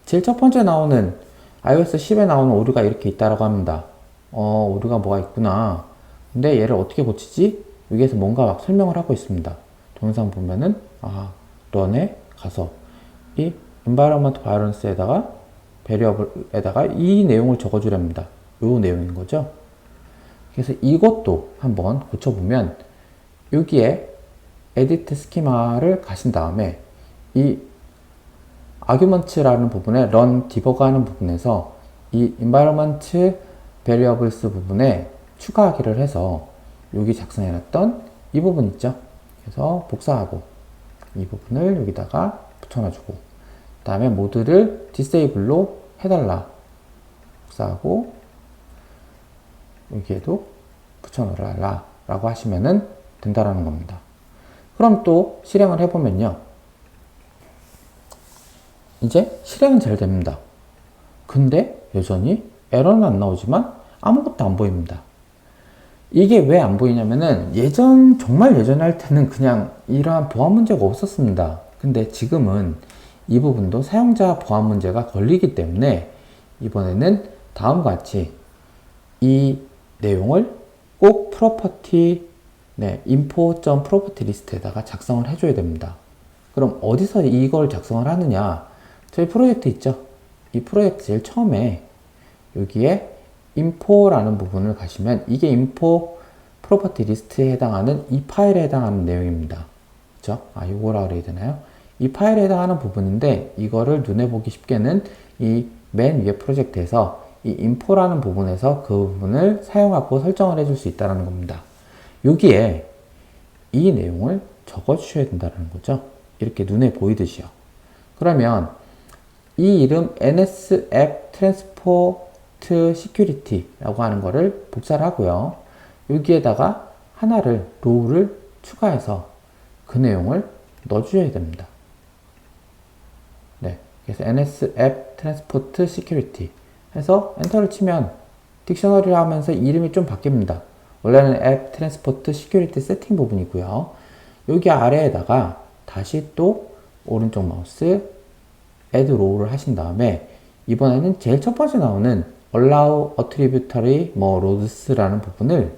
제일 첫 번째 나오는 iOS 10에 나오는 오류가 이렇게 있다라고 합니다. 오류가 뭐가 있구나. 근데 얘를 어떻게 고치지? 여기에서 뭔가 막 설명을 하고 있습니다. 동영상 보면은 런에 가서 이 environment violence에다가 variable에다가 이 내용을 적어주랍니다. 요 내용인 거죠. 그래서 이것도 한번 고쳐보면 여기에 edit schema를 가신 다음에 이 arguments라는 부분에 run debug 하는 부분에서 이 environment variables 부분에 추가하기를 해서 여기 작성해놨던 이 부분 있죠. 그래서 복사하고 이 부분을 여기다가 붙여놔주고 그 다음에 모드를 disable로 해달라. 복사하고 여기에도 붙여놓으라 라고 하시면은 된다라는 겁니다. 그럼 또 실행을 해보면요. 이제 실행은 잘 됩니다. 근데 여전히 에러는 안 나오지만 아무것도 안 보입니다. 이게 왜 안 보이냐면은 정말 예전에 할 때는 그냥 이러한 보안 문제가 없었습니다. 근데 지금은 이 부분도 사용자 보안 문제가 걸리기 때문에 이번에는 다음과 같이 이 내용을 꼭 프로퍼티 info.property 리스트에다가 작성을 해줘야 됩니다. 그럼 어디서 이걸 작성을 하느냐? 저희 프로젝트 있죠? 이 프로젝트 제일 처음에 여기에 info라는 부분을 가시면 이게 info 프로퍼티 리스트에 해당하는 이 파일에 해당하는 내용입니다. 그쵸? 요거라 그래야 되나요? 이 파일에 해당하는 부분인데 이거를 눈에 보기 쉽게는 이 맨 위에 프로젝트에서 이 info라는 부분에서 그 부분을 사용하고 설정을 해줄 수 있다는 겁니다. 여기에 이 내용을 적어 주셔야 된다는 거죠. 이렇게 눈에 보이듯이요. 그러면 이 이름 NS App Transport Security 라고 하는 거를 복사를 하고요. 여기에다가 하나를 로우를 추가해서 그 내용을 넣어주셔야 됩니다. 그래서 NS App Transport Security 해서 엔터를 치면 딕셔너리를 하면서 이름이 좀 바뀝니다. 원래는 App Transport Security 세팅 부분이고요. 여기 아래에다가 다시 또 오른쪽 마우스 Add Row를 하신 다음에 이번에는 제일 첫 번째 나오는 Allow Attributary Loads라는 부분을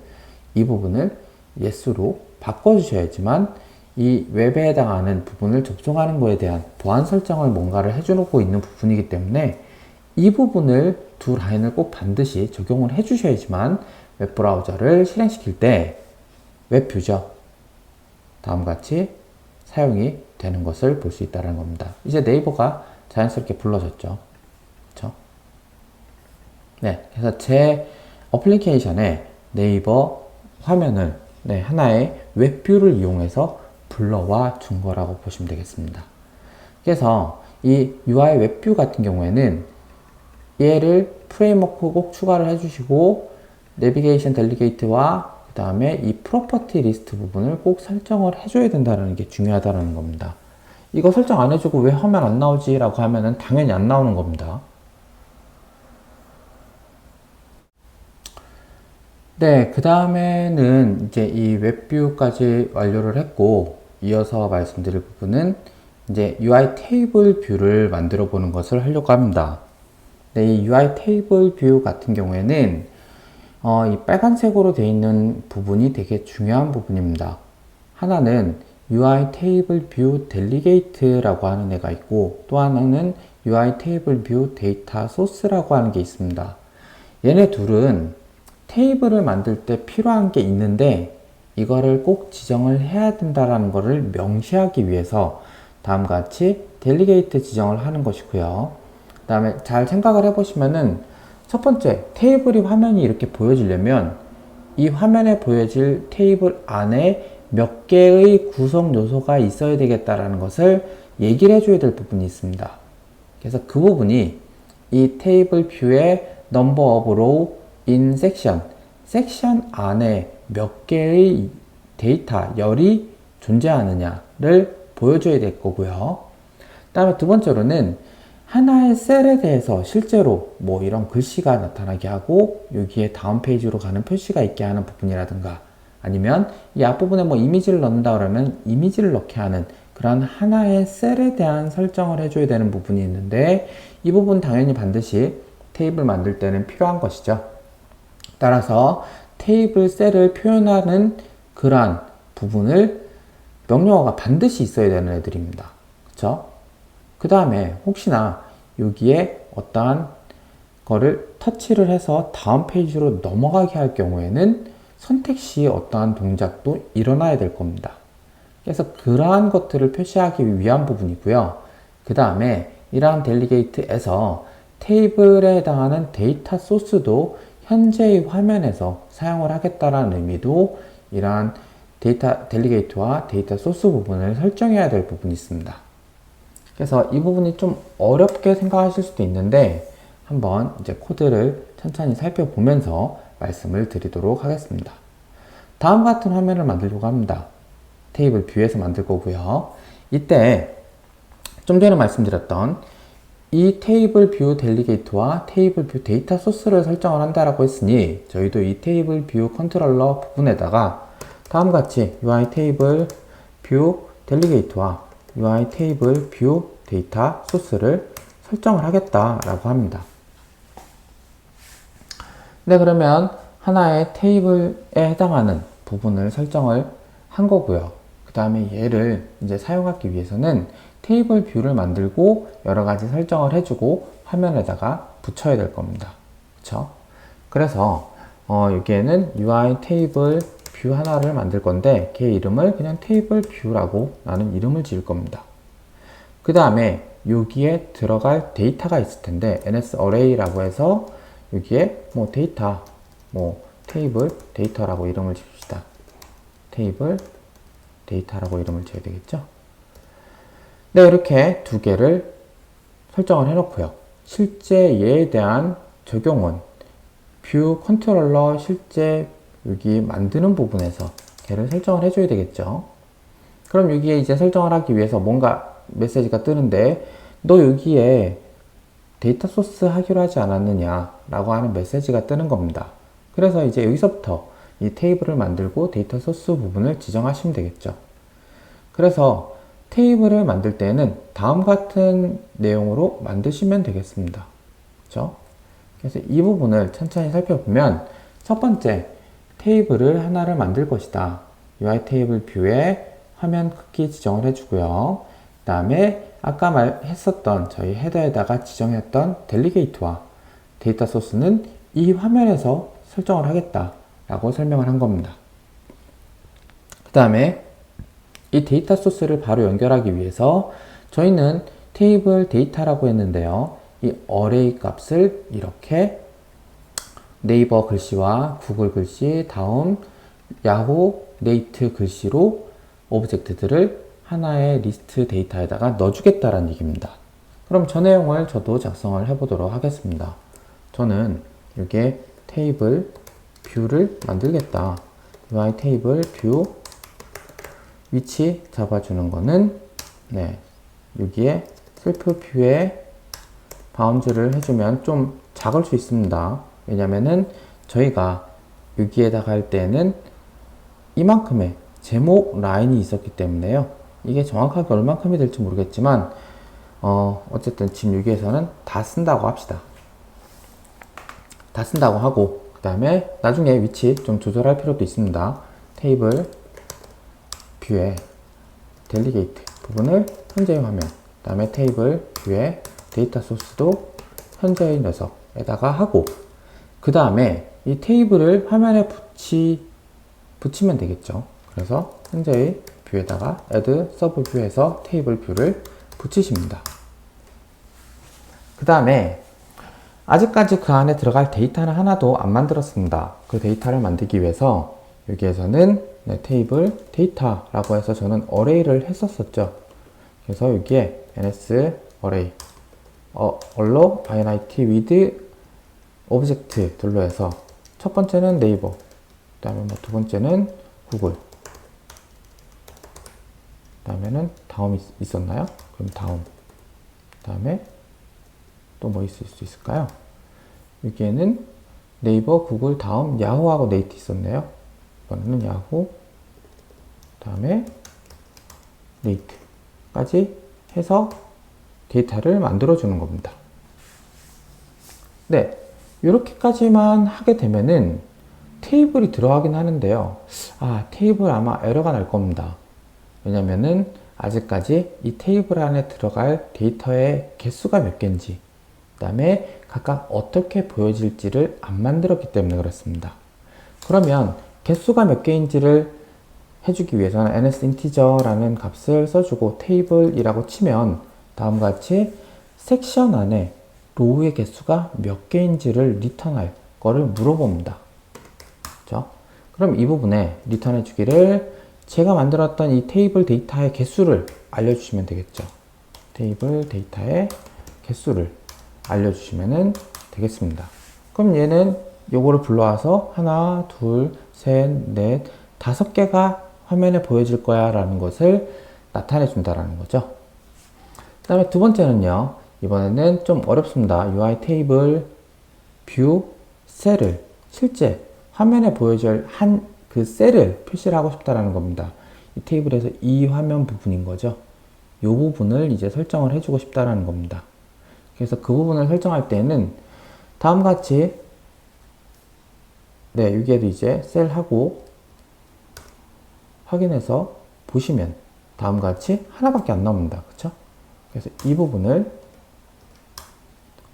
이 부분을 Yes로 바꿔주셔야지만 이 웹에 해당하는 부분을 접속하는 거에 대한 보안 설정을 뭔가를 해주고 있는 부분이기 때문에 이 부분을 두 라인을 꼭 반드시 적용을 해주셔야지만 웹브라우저를 실행시킬 때 웹뷰죠. 다음과 같이 사용이 되는 것을 볼 수 있다는 겁니다. 이제 네이버가 자연스럽게 불러졌죠. 그렇죠? 그래서 제 어플리케이션에 네이버 화면을 하나의 웹뷰를 이용해서 불러와 준 거라고 보시면 되겠습니다. 그래서 이 UI 웹뷰 같은 경우에는 얘를 프레임워크 꼭 추가를 해주시고 내비게이션 델리게이트와 그 다음에 이 프로퍼티 리스트 부분을 꼭 설정을 해줘야 된다는 게 중요하다는 겁니다. 이거 설정 안 해주고 왜 화면 안 나오지? 라고 하면은 당연히 안 나오는 겁니다. 네, 그 다음에는 이제 이 웹뷰까지 완료를 했고, 이어서 말씀드릴 부분은 이제 UI 테이블 뷰를 만들어 보는 것을 하려고 합니다. 네, 이 UI 테이블 뷰 같은 경우에는 이 빨간색으로 되어 있는 부분이 되게 중요한 부분입니다. 하나는 UI 테이블 뷰 델리게이트라고 하는 애가 있고, 또 하나는 UI 테이블 뷰 데이터 소스라고 하는 게 있습니다. 얘네 둘은 테이블을 만들 때 필요한 게 있는데 이거를 꼭 지정을 해야 된다는 것을 명시하기 위해서 다음과 같이 델리게이트 지정을 하는 것이고요. 그 다음에 잘 생각을 해보시면은 첫 번째, 테이블이 화면이 이렇게 보여지려면 이 화면에 보여질 테이블 안에 몇 개의 구성 요소가 있어야 되겠다라는 것을 얘기를 해줘야 될 부분이 있습니다. 그래서 그 부분이 이 테이블 뷰의 number of row in section, 섹션 안에 몇 개의 데이터, 열이 존재하느냐를 보여줘야 될 거고요. 그 다음에 두 번째로는 하나의 셀에 대해서 실제로 뭐 이런 글씨가 나타나게 하고 여기에 다음 페이지로 가는 표시가 있게 하는 부분이라든가 아니면 이 앞부분에 뭐 이미지를 넣는다 그러면 이미지를 넣게 하는 그런 하나의 셀에 대한 설정을 해줘야 되는 부분이 있는데 이 부분 당연히 반드시 테이블 만들 때는 필요한 것이죠. 따라서 테이블 셀을 표현하는 그러한 부분을 명령어가 반드시 있어야 되는 애들입니다. 그쵸? 그 다음에 혹시나 여기에 어떠한 거를 터치를 해서 다음 페이지로 넘어가게 할 경우에는 선택 시 어떠한 동작도 일어나야 될 겁니다. 그래서 그러한 것들을 표시하기 위한 부분이고요. 그 다음에 이러한 델리게이트에서 테이블에 해당하는 데이터 소스도 현재의 화면에서 사용을 하겠다라는 의미도 이러한 데이터 델리게이트와 데이터 소스 부분을 설정해야 될 부분이 있습니다. 그래서 이 부분이 좀 어렵게 생각하실 수도 있는데 한번 이제 코드를 천천히 살펴보면서 말씀을 드리도록 하겠습니다. 다음 같은 화면을 만들려고 합니다. 테이블 뷰에서 만들 거고요. 이때 좀 전에 말씀드렸던 이 테이블 뷰 델리게이트와 테이블 뷰 데이터 소스를 설정을 한다라고 했으니 저희도 이 테이블 뷰 컨트롤러 부분에다가 다음과 같이 UI 테이블 뷰 델리게이트와 UI 테이블 뷰 데이터 소스를 설정을 하겠다라고 합니다. 네, 그러면 하나의 테이블에 해당하는 부분을 설정을 한 거고요. 그 다음에 얘를 이제 사용하기 위해서는 테이블 뷰를 만들고 여러 가지 설정을 해주고 화면에다가 붙여야 될 겁니다. 그쵸? 그래서 여기에는 UI 테이블 뷰 하나를 만들 건데 걔 이름을 그냥 테이블 뷰라고 나는 이름을 지을 겁니다. 그 다음에 여기에 들어갈 데이터가 있을 텐데 ns array라고 해서 여기에 뭐 데이터 뭐 테이블 데이터라고 이름을 지읍시다. 테이블 데이터라고 이름을 지어야 되겠죠? 네, 이렇게 두 개를 설정을 해놓고요. 실제 얘에 대한 적용은 뷰 컨트롤러 실제 여기 만드는 부분에서 걔를 설정을 해줘야 되겠죠. 그럼 여기에 이제 설정을 하기 위해서 뭔가 메시지가 뜨는데 너 여기에 데이터 소스 하기로 하지 않았느냐 라고 하는 메시지가 뜨는 겁니다. 그래서 이제 여기서부터 이 테이블을 만들고 데이터 소스 부분을 지정하시면 되겠죠. 그래서 테이블을 만들 때는 다음 같은 내용으로 만드시면 되겠습니다. 그렇죠? 그래서 이 부분을 천천히 살펴보면 첫 번째 테이블을 하나를 만들 것이다. UI 테이블 뷰에 화면 크기 지정을 해주고요. 그 다음에 아까 했었던 저희 헤더에다가 지정했던 델리게이트와 데이터 소스는 이 화면에서 설정을 하겠다 라고 설명을 한 겁니다. 그 다음에 이 데이터 소스를 바로 연결하기 위해서 저희는 테이블 데이터라고 했는데요. 이 array 값을 이렇게 네이버 글씨와 구글 글씨, 다음 야후, 네이트 글씨로 오브젝트들을 하나의 리스트 데이터에다가 넣어주겠다라는 얘기입니다. 그럼 저 내용을 저도 작성을 해보도록 하겠습니다. 저는 이게 테이블 뷰를 만들겠다. UI 테이블 뷰 위치 잡아주는 거는 여기에 셀프 뷰에 바운드를 해주면 좀 작을 수 있습니다. 왜냐면은 저희가 여기에다가 할 때는 이만큼의 제목 라인이 있었기 때문에요. 이게 정확하게 얼만큼이 될지 모르겠지만 어쨌든 지금 여기에서는 다 쓴다고 합시다. 다 쓴다고 하고 그 다음에 나중에 위치 좀 조절할 필요도 있습니다. 테이블 뷰에 델리게이트 부분을 현재의 화면, 그 다음에 테이블 뷰에 데이터 소스도 현재의 녀석에다가 하고 그 다음에 이 테이블을 화면에 붙이면 되겠죠. 그래서 현재의 뷰에다가 add 서브 뷰에서 테이블 뷰를 붙이십니다. 그 다음에 아직까지 그 안에 들어갈 데이터는 하나도 안 만들었습니다. 그 데이터를 만들기 위해서 여기에서는 테이블 데이터라고 해서 저는 어레이를 했었었죠. 그래서 여기에 ns array allow init with 오브젝트들로 해서 첫 번째는 네이버, 그 다음에 뭐 두 번째는 구글, 그 다음에는 다음 있었나요? 그럼 다음, 그 다음에 또 뭐 있을 수 있을까요? 여기에는 네이버, 구글, 다음, 야후하고 네이트 있었네요. 이번에는 야후, 그 다음에 네이트까지 해서 데이터를 만들어 주는 겁니다. 네, 이렇게까지만 하게 되면은 테이블이 들어가긴 하는데요. 테이블 아마 에러가 날 겁니다. 왜냐면은 아직까지 이 테이블 안에 들어갈 데이터의 개수가 몇 개인지, 그 다음에 각각 어떻게 보여질지를 안 만들었기 때문에 그렇습니다. 그러면 개수가 몇 개인지를 해주기 위해서는 nsinteger라는 값을 써주고 테이블이라고 치면 다음과 같이 섹션 안에 로우의 개수가 몇 개인지를 리턴할 거를 물어봅니다. 그렇죠? 그럼 이 부분에 리턴해 주기를 제가 만들었던 이 테이블 데이터의 개수를 알려주시면 되겠죠. 테이블 데이터의 개수를 알려주시면 되겠습니다. 그럼 얘는 요거를 불러와서 하나, 둘, 셋, 넷, 5개가 화면에 보여질 거야 라는 것을 나타내 준다라는 거죠. 그 다음에 두 번째는요. 이번에는 좀 어렵습니다. UI 테이블 뷰 셀을 실제 화면에 보여줄 한 그 셀을 표시를 하고 싶다라는 겁니다. 이 테이블에서 이 화면 부분인 거죠. 이 부분을 이제 설정을 해주고 싶다라는 겁니다. 그래서 그 부분을 설정할 때는 다음과 같이 여기에도 이제 셀하고 확인해서 보시면 다음과 같이 하나밖에 안 나옵니다. 그렇죠? 그래서 이 부분을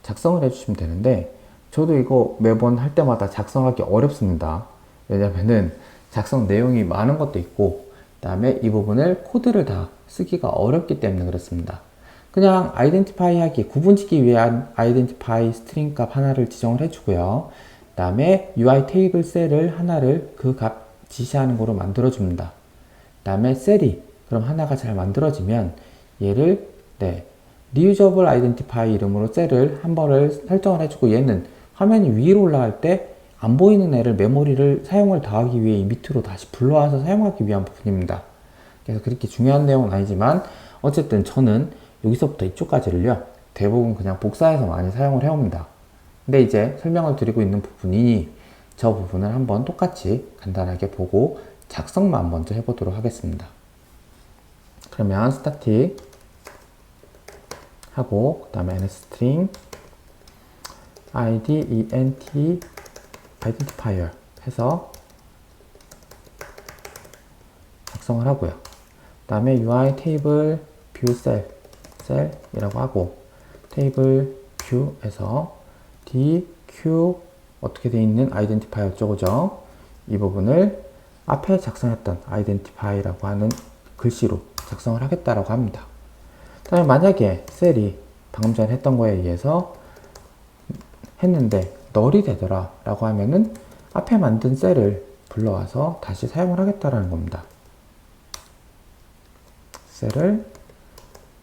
작성을 해주시면 되는데 저도 이거 매번 할 때마다 작성하기 어렵습니다. 왜냐면은 작성 내용이 많은 것도 있고 그 다음에 이 부분을 코드를 다 쓰기가 어렵기 때문에 그렇습니다. 그냥 아이덴티파이 하기, 구분짓기 위한 아이덴티파이 스트링 값 하나를 지정을 해주고요. 그 다음에 UI 테이블 셀을 하나를 그 값 지시하는 거로 만들어 줍니다. 그 다음에 셀이 그럼 하나가 잘 만들어지면 얘를 reusable identify 이름으로 셀을 한 번을 설정을 해주고 얘는 화면이 위로 올라갈 때 안 보이는 애를 메모리를 사용을 더하기 위해 이 밑으로 다시 불러와서 사용하기 위한 부분입니다. 그래서 그렇게 중요한 내용은 아니지만 어쨌든 저는 여기서부터 이쪽까지를요 대부분 그냥 복사해서 많이 사용을 해옵니다. 근데 이제 설명을 드리고 있는 부분이 저 부분을 한번 똑같이 간단하게 보고 작성만 먼저 해보도록 하겠습니다. 그러면 static 하고 그 다음에 nstring ident identifier 해서 작성을 하고요. 그 다음에 UI 테이블 뷰 셀이라고 하고 테이블 뷰에서 dq 어떻게 되어 있는 identifier 어쩌고죠. 이 부분을 앞에 작성했던 identify라고 하는 글씨로 작성을 하겠다라고 합니다. 그 다음에 만약에 셀이 방금 전에 했던 거에 의해서 했는데 널이 되더라 라고 하면은 앞에 만든 셀을 불러와서 다시 사용을 하겠다라는 겁니다. 셀을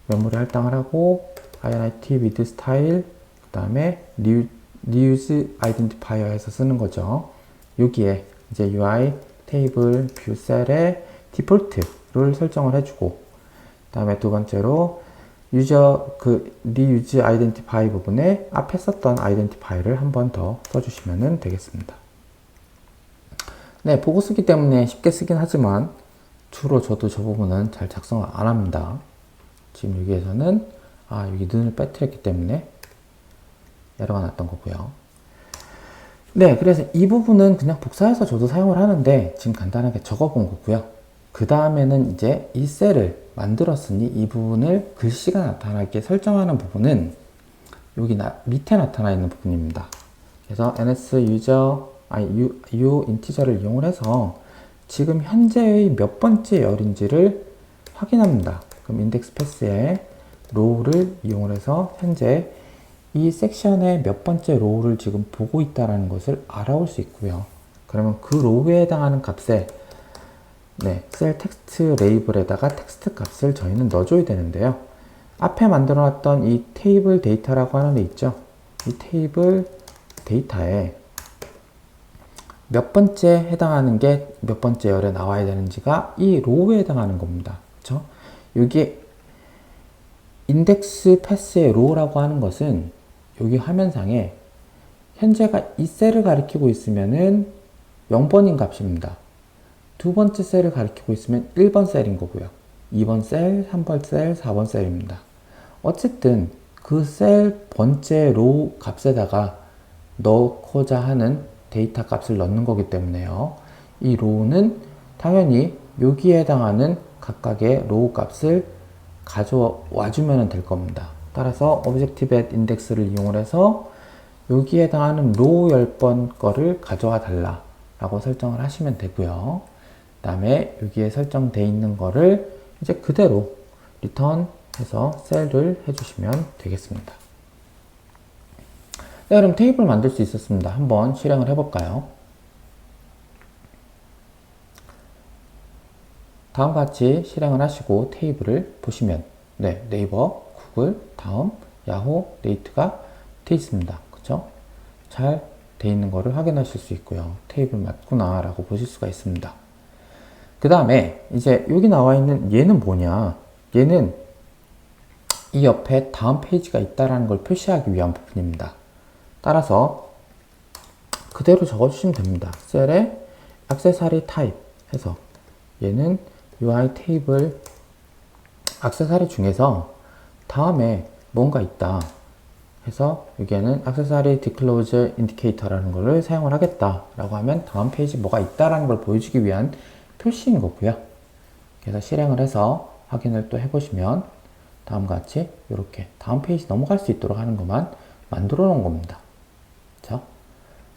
메모리 할당을 하고 init with style 그 다음에 reuse identifier 해서 쓰는 거죠. 여기에 이제 UI 테이블 뷰 셀의 디폴트를 설정을 해주고 그 다음에 두 번째로 유저 reuse identify 부분에 앞에 썼던 identify를 한 번 더 써주시면 되겠습니다. 네, 보고 쓰기 때문에 쉽게 쓰긴 하지만 주로 저도 저 부분은 잘 작성을 안 합니다. 지금 여기에서는 여기 눈을 빼뜨렸기 때문에 에러가 났던 거고요. 네, 그래서 이 부분은 그냥 복사해서 저도 사용을 하는데 지금 간단하게 적어 본 거고요. 그 다음에는 이제 이 셀을 만들었으니 이 부분을 글씨가 나타나게 설정하는 부분은 여기 밑에 나타나 있는 부분입니다. 그래서 u 인티저를 이용을 해서 지금 현재의 몇 번째 열인지를 확인합니다. 그럼 인덱스 패스에 로우를 이용을 해서 현재 이 섹션의 몇 번째 로우를 지금 보고 있다는 것을 알아올 수 있고요. 그러면 그 로우에 해당하는 값에 셀 텍스트 레이블에다가 텍스트 값을 저희는 넣어줘야 되는데요. 앞에 만들어 놨던 이 테이블 데이터라고 하는 데 있죠. 이 테이블 데이터에 몇 번째 해당하는 게 몇 번째 열에 나와야 되는지가 이 로우에 해당하는 겁니다. 그렇죠? 여기 인덱스 패스의 로우라고 하는 것은 여기 화면상에 현재가 이 셀을 가리키고 있으면은 0번인 값입니다. 두 번째 셀을 가리키고 있으면 1번 셀인 거고요. 2번 셀, 3번 셀, 4번 셀입니다. 어쨌든 그 셀 번째 로우 값에다가 넣고자 하는 데이터 값을 넣는 거기 때문에요. 이 로우는 당연히 여기에 해당하는 각각의 로우 값을 가져와 주면 될 겁니다. 따라서 objective at index를 이용을 해서 여기에 해당하는 로우 10번 거를 가져와 달라 라고 설정을 하시면 되고요. 그 다음에 여기에 설정되어 있는 거를 이제 그대로 return 해서 셀을 해주시면 되겠습니다. 네, 그럼 테이블 만들 수 있었습니다. 한번 실행을 해볼까요? 다음과 같이 실행을 하시고 테이블을 보시면 네이버, 구글, 다음, 야후, 레이트가 되어 있습니다. 그쵸? 잘 되어 있는 거를 확인하실 수 있고요. 테이블 맞구나 라고 보실 수가 있습니다. 그 다음에 이제 여기 나와 있는 얘는 뭐냐? 얘는 이 옆에 다음 페이지가 있다는 걸 표시하기 위한 부분입니다. 따라서 그대로 적어주시면 됩니다. 셀에 액세서리 타입 해서 얘는 UI 테이블 액세서리 중에서 다음에 뭔가 있다 해서 여기에는 액세서리 디클로즈 인디케이터라는 것을 사용을 하겠다 라고 하면 다음 페이지 뭐가 있다라는 걸 보여주기 위한 표시인 거고요. 그래서 실행을 해서 확인을 또 해보시면 다음과 같이 이렇게 다음 페이지 넘어갈 수 있도록 하는 것만 만들어 놓은 겁니다. 그렇죠?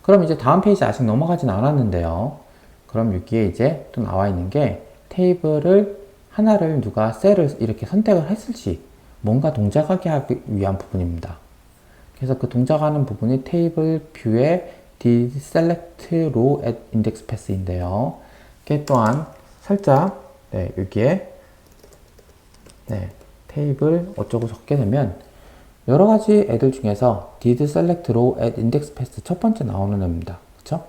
그럼 이제 다음 페이지 아직 넘어가진 않았는데요. 그럼 여기에 이제 또 나와 있는 게 테이블을 하나를 누가 셀을 이렇게 선택을 했을 시 뭔가 동작하게 하기 위한 부분입니다. 그래서 그 동작하는 부분이 테이블 뷰의 deselect row at index pass인데요. 그 또한 살짝 여기에 테이블 어쩌고 적게 되면 여러 가지 애들 중에서 did select row at index pass 첫 번째 나오는 애입니다. 그쵸?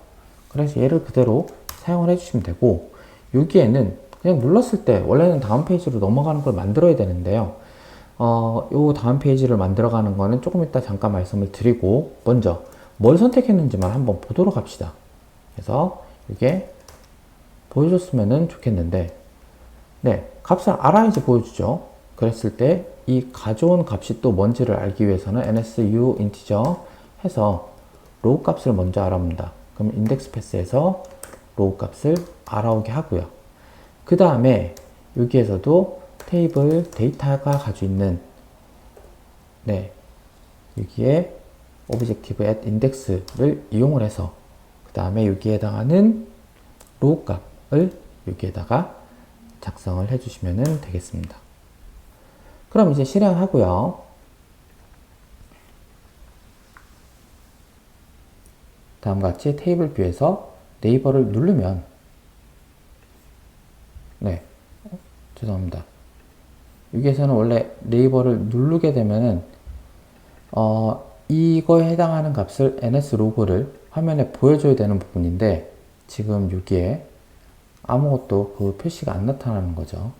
그래서 얘를 그대로 사용을 해주시면 되고 여기에는 그냥 눌렀을 때 원래는 다음 페이지로 넘어가는 걸 만들어야 되는데요. 요 다음 페이지를 만들어가는 거는 조금 이따 잠깐 말씀을 드리고 먼저 뭘 선택했는지만 한번 보도록 합시다. 그래서 이게 보여줬으면 좋겠는데 값을 알아야지 보여주죠. 그랬을 때 이 가져온 값이 또 뭔지를 알기 위해서는 nsu integer 해서 로우 값을 먼저 알아봅니다. 그럼 인덱스 패스에서 로우 값을 알아오게 하고요. 그 다음에 여기에서도 테이블 데이터가 가지고 있는 여기에 objective at index를 이용을 해서 그 다음에 여기에 해당하는 로우 값을 여기에다가 작성을 해주시면 되겠습니다. 그럼 이제 실행하고요. 다음과 같이 테이블 뷰에서 네이버를 누르면, 네, 죄송합니다. 여기에서는 원래 네이버를 누르게 되면은 이거에 해당하는 값을 ns로그를 화면에 보여줘야 되는 부분인데, 지금 여기에 아무것도 그 표시가 안 나타나는 거죠.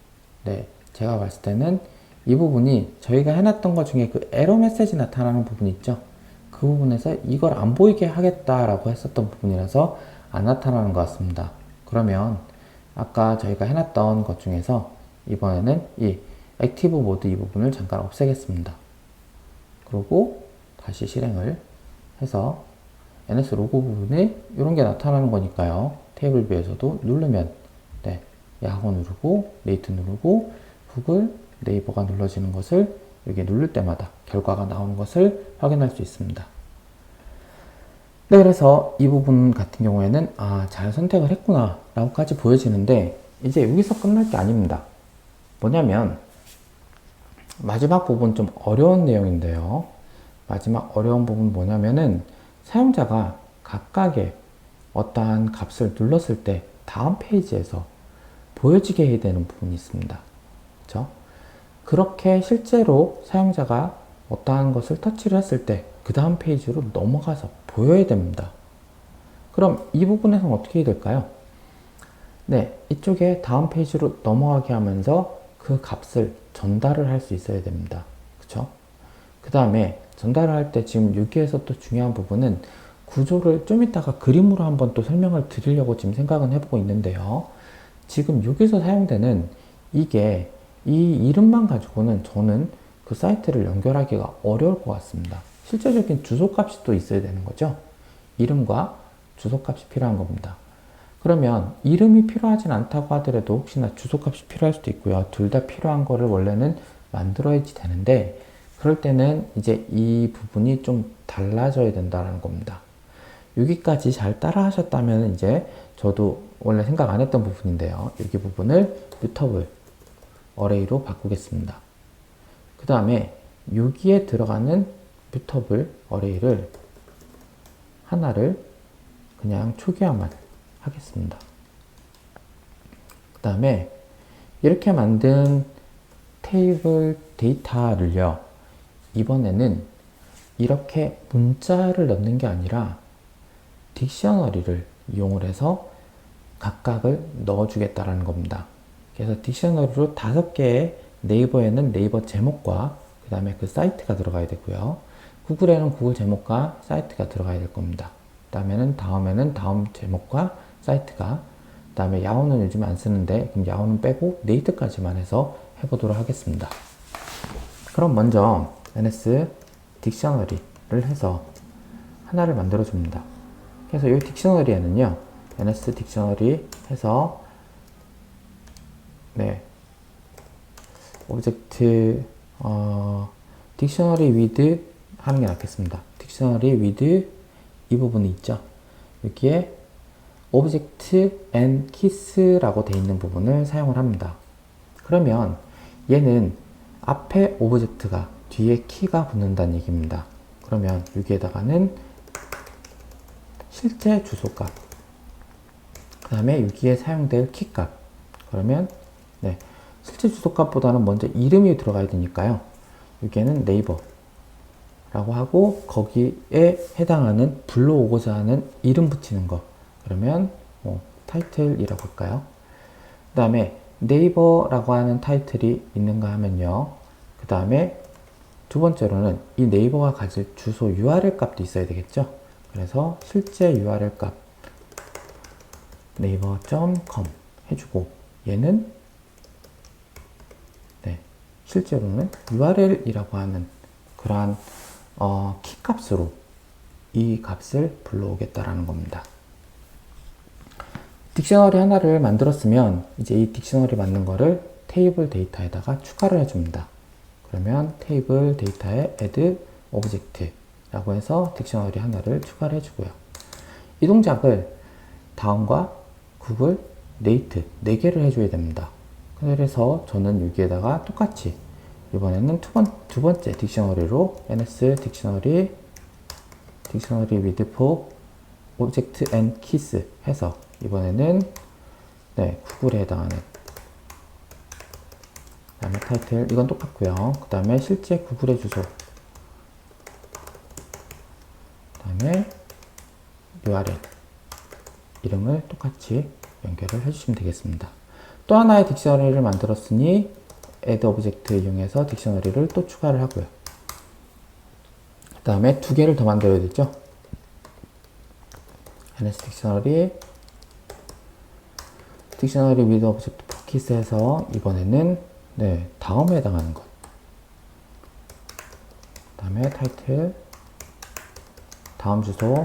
네, 제가 봤을 때는 이 부분이 저희가 해놨던 것 중에 그 에러 메시지 나타나는 부분 있죠. 그 부분에서 이걸 안 보이게 하겠다라고 했었던 부분이라서 안 나타나는 것 같습니다. 그러면 아까 저희가 해놨던 것 중에서 이번에는 이 액티브 모드 이 부분을 잠깐 없애겠습니다. 그리고 다시 실행을 해서 ns 로고 부분에 이런 게 나타나는 거니까요. 테이블 뷰에서도 누르면, 네, 야후 누르고 네이트 누르고 구글 네이버가 눌러지는 것을 이렇게 누를 때마다 결과가 나오는 것을 확인할 수 있습니다. 네, 그래서 이 부분 같은 경우에는 잘 선택을 했구나 라고까지 보여지는데, 이제 여기서 끝날 게 아닙니다. 뭐냐면 마지막 부분 좀 어려운 내용인데요. 마지막 어려운 부분 뭐냐면은 사용자가 각각의 어떠한 값을 눌렀을 때 다음 페이지에서 보여지게 해야 되는 부분이 있습니다. 그렇죠? 그렇게 실제로 사용자가 어떠한 것을 터치를 했을 때 그 다음 페이지로 넘어가서 보여야 됩니다. 그럼 이 부분에서는 어떻게 해야 될까요? 네, 이쪽에 다음 페이지로 넘어가게 하면서 그 값을 전달을 할 수 있어야 됩니다. 그쵸? 그 다음에 전달을 할 때 지금 여기에서 또 중요한 부분은 구조를 좀 이따가 그림으로 한번 또 설명을 드리려고 지금 생각은 해보고 있는데요. 지금 여기서 사용되는 이게 이 이름만 가지고는 저는 그 사이트를 연결하기가 어려울 것 같습니다. 실제적인 주소값이 또 있어야 되는 거죠. 이름과 주소값이 필요한 겁니다. 그러면 이름이 필요하진 않다고 하더라도 혹시나 주소값이 필요할 수도 있고요. 둘 다 필요한 거를 원래는 만들어야지 되는데, 그럴 때는 이제 이 부분이 좀 달라져야 된다는 겁니다. 여기까지 잘 따라 하셨다면 이제 저도 원래 생각 안 했던 부분인데요. 여기 부분을 뮤터블 어레이로 바꾸겠습니다. 그 다음에 여기에 들어가는 뮤터블 어레이를 하나를 그냥 초기화만 하겠습니다. 그 다음에 이렇게 만든 테이블 데이터를요, 이번에는 이렇게 문자를 넣는 게 아니라 딕셔너리를 이용을 해서 각각을 넣어주겠다라는 겁니다. 그래서 딕셔너리로 5개의 네이버에는 네이버 제목과 그 다음에 그 사이트가 들어가야 되고요. 구글에는 구글 제목과 사이트가 들어가야 될 겁니다. 다음에는 다음 제목과 사이트가, 그 다음에 야후는 요즘 안 쓰는데 그럼 야후는 빼고 네이트까지만 해서 해보도록 하겠습니다. 그럼 먼저 ns 딕셔너리를 해서 하나를 만들어 줍니다. 그래서 이 딕셔너리에는요, ns 딕셔너리 해서 네, 오브젝트 딕셔너리 with 하는 게 낫겠습니다. 딕셔너리 with 이 부분이 있죠. 여기에 오브젝트 and keys라고 되어 있는 부분을 사용을 합니다. 그러면 얘는 앞에 오브젝트가 뒤에 키가 붙는다는 얘기입니다. 그러면 여기에다가는 실제 주소값, 그 다음에 여기에 사용될 키값, 그러면 네, 실제 주소값보다는 먼저 이름이 들어가야 되니까요. 여기에는 네이버 라고 하고 거기에 해당하는 불러오고자 하는 이름 붙이는 거, 그러면 타이틀이라고 할까요? 그 다음에 네이버라고 하는 타이틀이 있는가 하면요, 그 다음에 두 번째로는 이 네이버가 가질 주소 URL 값도 있어야 되겠죠. 그래서 실제 URL 값 네이버.com 해주고, 얘는 네, 실제로는 URL이라고 하는 그러한 키 값으로 이 값을 불러오겠다라는 겁니다. 딕셔너리 하나를 만들었으면 이제 이 딕셔너리 만든 거를 테이블 데이터에다가 추가를 해줍니다. 그러면 테이블 데이터에 add object 라고 해서 딕셔너리 하나를 추가를 해주고요. 이 동작을 다음과 구글, 네이트 4개를 해줘야 됩니다. 그래서 저는 여기에다가 똑같이 이번에는 두 번째 딕셔너리로 ns 딕셔너리 with for object and keys 해서 이번에는 네, 구글에 해당하는 그 다음에 타이틀 이건 똑같고요. 그 다음에 실제 구글의 주소 그 다음에 URL 이름을 똑같이 연결을 해주시면 되겠습니다. 또 하나의 딕셔너리를 만들었으니 add object 이용해서 딕셔너리를 또 추가를 하고요. 그 다음에 두 개를 더 만들어야 되죠. ns 딕셔너리 with object for keys 해서 이번에는 네, 다음에 해당하는 것. 그 다음에 타이틀, 다음 주소,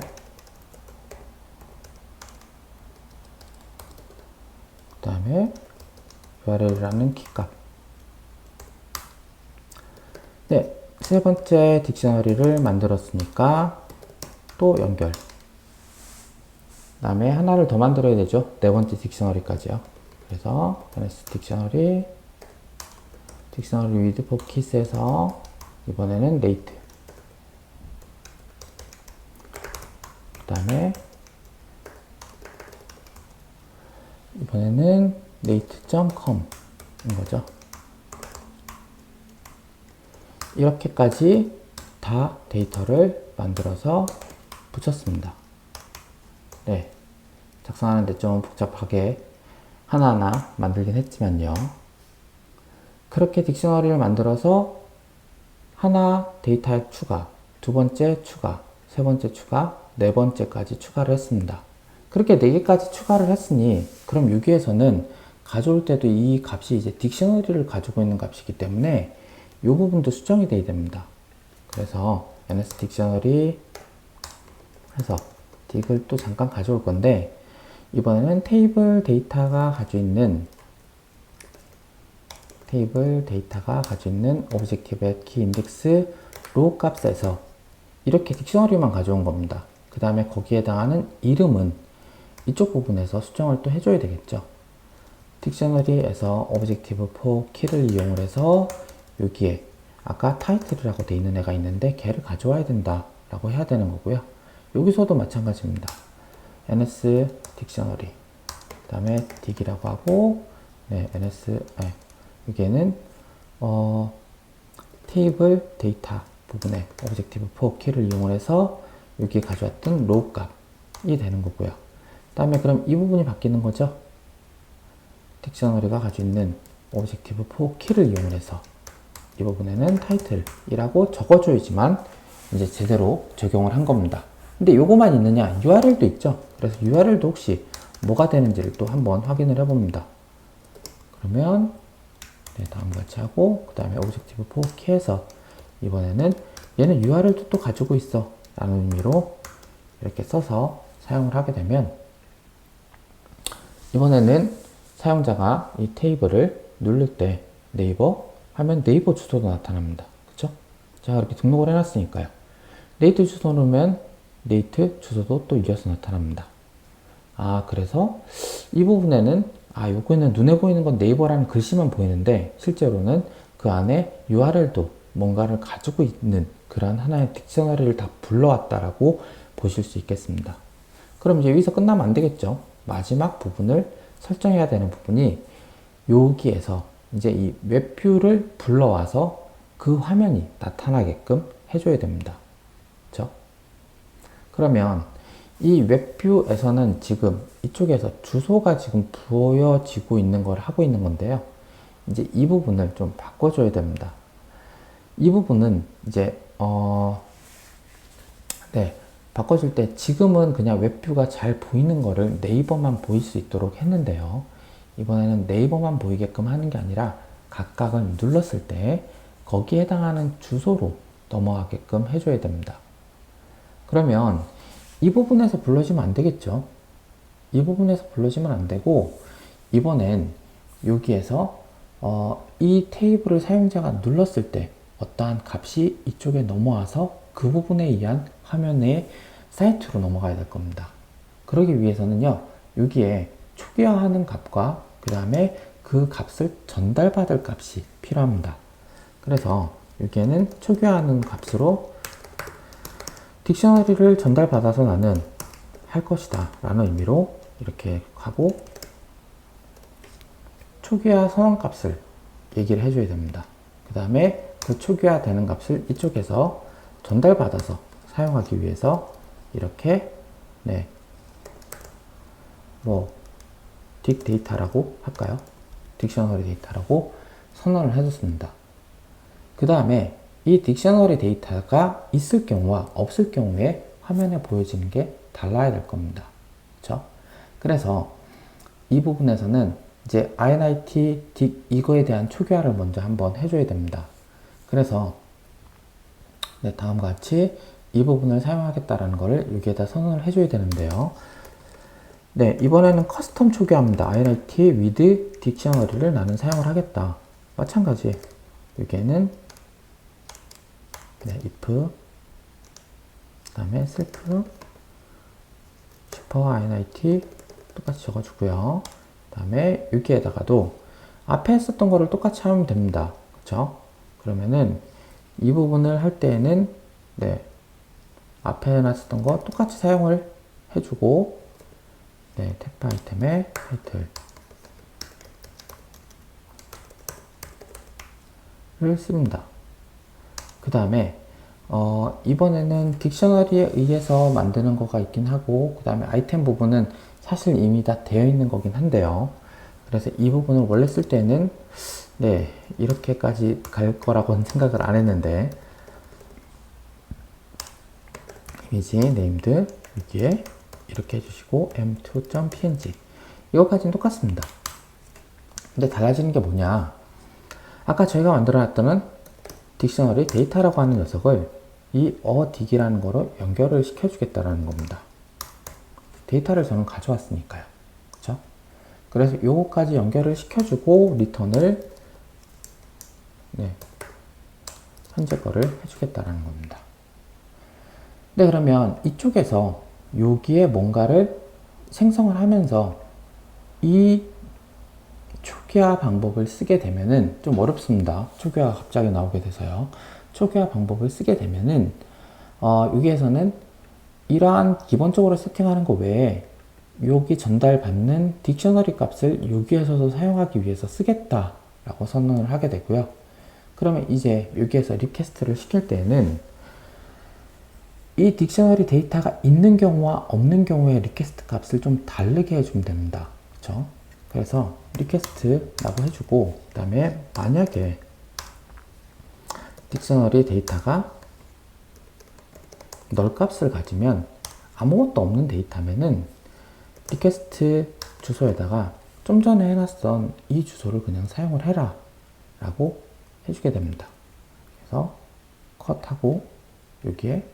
그 다음에 URL이라는 키값. 네, 세 번째 딕셔너리를 만들었으니까 또 연결. 그 다음에 하나를 더 만들어야 되죠. 네 번째 딕셔너리까지요. 그래서 ns 딕셔너리 with for keys에서 이번에는 rate. 그 다음에 이번에는 rate.com 인 거죠. 이렇게까지 다 데이터를 만들어서 붙였습니다. 네, 작성하는데 좀 복잡하게 하나하나 만들긴 했지만요. 그렇게 딕셔너리를 만들어서 하나 데이터 타입 추가, 두 번째 추가, 세 번째 추가, 네 번째까지 추가를 했습니다. 그렇게 네 개까지 추가를 했으니 그럼 여기에서는 가져올 때도 이 값이 이제 딕셔너리를 가지고 있는 값이기 때문에 이 부분도 수정이 돼야 됩니다. 그래서 ns 딕셔너리 해서 딕을 또 잠깐 가져올 건데 이번에는 테이블 데이터가 가지고 있는 objective at key index row 값에서 이렇게 딕셔너리만 가져온 겁니다. 그 다음에 거기에 해당하는 이름은 이쪽 부분에서 수정을 또 해줘야 되겠죠. 딕셔너리에서 objective for key를 이용을 해서 여기에 아까 타이틀이라고 돼 있는 애가 있는데 걔를 가져와야 된다 라고 해야 되는 거고요. 여기서도 마찬가지입니다. ns 딕셔너리 그 다음에 딕이라고 하고 네, 여기에는 테이블 데이터 부분에 objective for key를 이용을 해서 여기에 가져왔던 row 값이 되는 거고요. 그 다음에 그럼 이 부분이 바뀌는 거죠. 딕셔너리가 가지고 있는 objective for key를 이용을 해서 이 부분에는 타이틀이라고 적어줘야지만 이제 제대로 적용을 한 겁니다. 근데 요거만 있느냐? URL도 있죠. 그래서 URL도 혹시 뭐가 되는지를 또 한번 확인을 해봅니다. 그러면 네, 다음과 같이 하고 그 다음에 objective for key에서 이번에는 얘는 URL도 또 가지고 있어 라는 의미로 이렇게 써서 사용을 하게 되면 이번에는 사용자가 이 테이블을 누를 때 네이버 하면 네이버 주소도 나타납니다. 그쵸? 자, 이렇게 등록을 해놨으니까요. 네이트 주소 누르면 네이트 주소도 또 이어서 나타납니다. 아, 그래서 이 부분에는 요거는 눈에 보이는 건 네이버라는 글씨만 보이는데 실제로는 그 안에 URL도 뭔가를 가지고 있는 그런 하나의 딕셔너리를 다 불러왔다라고 보실 수 있겠습니다. 그럼 이제 여기서 끝나면 안 되겠죠. 마지막 부분을 설정해야 되는 부분이 여기에서 이제 이 웹뷰를 불러와서 그 화면이 나타나게끔 해줘야 됩니다. 그렇죠? 그러면 이 웹뷰에서는 지금 이쪽에서 주소가 지금 보여지고 있는 걸 하고 있는 건데요. 이제 이 부분을 좀 바꿔줘야 됩니다. 이 부분은 이제 네, 바꿔줄 때 지금은 그냥 웹뷰가 잘 보이는 거를 네이버만 보일 수 있도록 했는데요. 이번에는 네이버만 보이게끔 하는 게 아니라 각각을 눌렀을 때 거기에 해당하는 주소로 넘어가게끔 해줘야 됩니다. 그러면 이 부분에서 불러주면 안 되겠죠. 이 부분에서 불러주면 안 되고 이번엔 여기에서 이 테이블을 사용자가 눌렀을 때 어떠한 값이 이쪽에 넘어와서 그 부분에 의한 화면의 사이트로 넘어가야 될 겁니다. 그러기 위해서는요, 여기에 초기화하는 값과 그 다음에 그 값을 전달받을 값이 필요합니다. 그래서 여기에는 초기화하는 값으로 딕셔너리를 전달받아서 나는 할 것이다 라는 의미로 이렇게 하고, 초기화 선언값을 얘기를 해줘야 됩니다. 그 다음에 그 초기화 되는 값을 이쪽에서 전달받아서 사용하기 위해서 이렇게 딕 데이터라고 할까요? 딕셔너리 데이터라고 선언을 해줬습니다. 그 다음에 이 딕셔너리 데이터가 있을 경우와 없을 경우에 화면에 보여지는 게 달라야 될 겁니다. 그렇죠? 그래서 이 부분에서는 이제 init 딕 이거에 대한 초기화를 먼저 한번 해줘야 됩니다. 그래서 다음과 같이 이 부분을 사용하겠다라는 것을 여기에다 선언을 해줘야 되는데요. 이번에는 커스텀 초기화입니다. init with dictionary를 나는 사용을 하겠다. 마찬가지 여기에는 if 그 다음에 self super init 똑같이 적어주고요. 그 다음에 여기에다가도 앞에 했었던 거를 똑같이 하면 됩니다. 그쵸? 그러면은 이 부분을 할 때에는 앞에 해놨었던 거 똑같이 사용을 해주고, 탭 아이템의 타이틀을 씁니다. 그 다음에 이번에는 딕셔너리에 의해서 만드는 거가 있긴 하고, 그 다음에 아이템 부분은 사실 이미 다 되어 있는 거긴 한데요. 그래서 이 부분을 원래 쓸 때는 이렇게까지 갈 거라고는 생각을 안 했는데, 이미지 네임드 여기에 이렇게 해주시고 m2.png 이거까지는 똑같습니다. 근데 달라지는 게 뭐냐, 아까 저희가 만들어 놨던 딕셔너리 데이터라고 하는 녀석을 이 어딕이라는 거로 연결을 시켜 주겠다라는 겁니다. 데이터를 저는 가져왔으니까요. 그쵸? 그래서 요거까지 연결을 시켜주고 리턴을 현재 거를 해주겠다라는 겁니다. 그러면 이쪽에서 여기에 뭔가를 생성을 하면서 이 초기화 방법을 쓰게 되면은 좀 어렵습니다. 초기화가 갑자기 나오게 돼서요. 초기화 방법을 쓰게 되면은 여기에서는 이러한 기본적으로 세팅하는 거 외에 여기 전달받는 딕셔너리 값을 여기에서도 사용하기 위해서 쓰겠다라고 선언을 하게 되고요. 그러면 이제 여기에서 리퀘스트를 시킬 때는 이 딕셔너리 데이터가 있는 경우와 없는 경우에 리퀘스트 값을 좀 다르게 해주면 됩니다. 그쵸? 그래서 리퀘스트라고 해주고, 그 다음에 만약에 딕셔너리 데이터가 널 값을 가지면 아무것도 없는 데이터면은 리퀘스트 주소에다가 좀 전에 해놨던 이 주소를 그냥 사용을 해라 라고 해주게 됩니다. 그래서 컷하고 여기에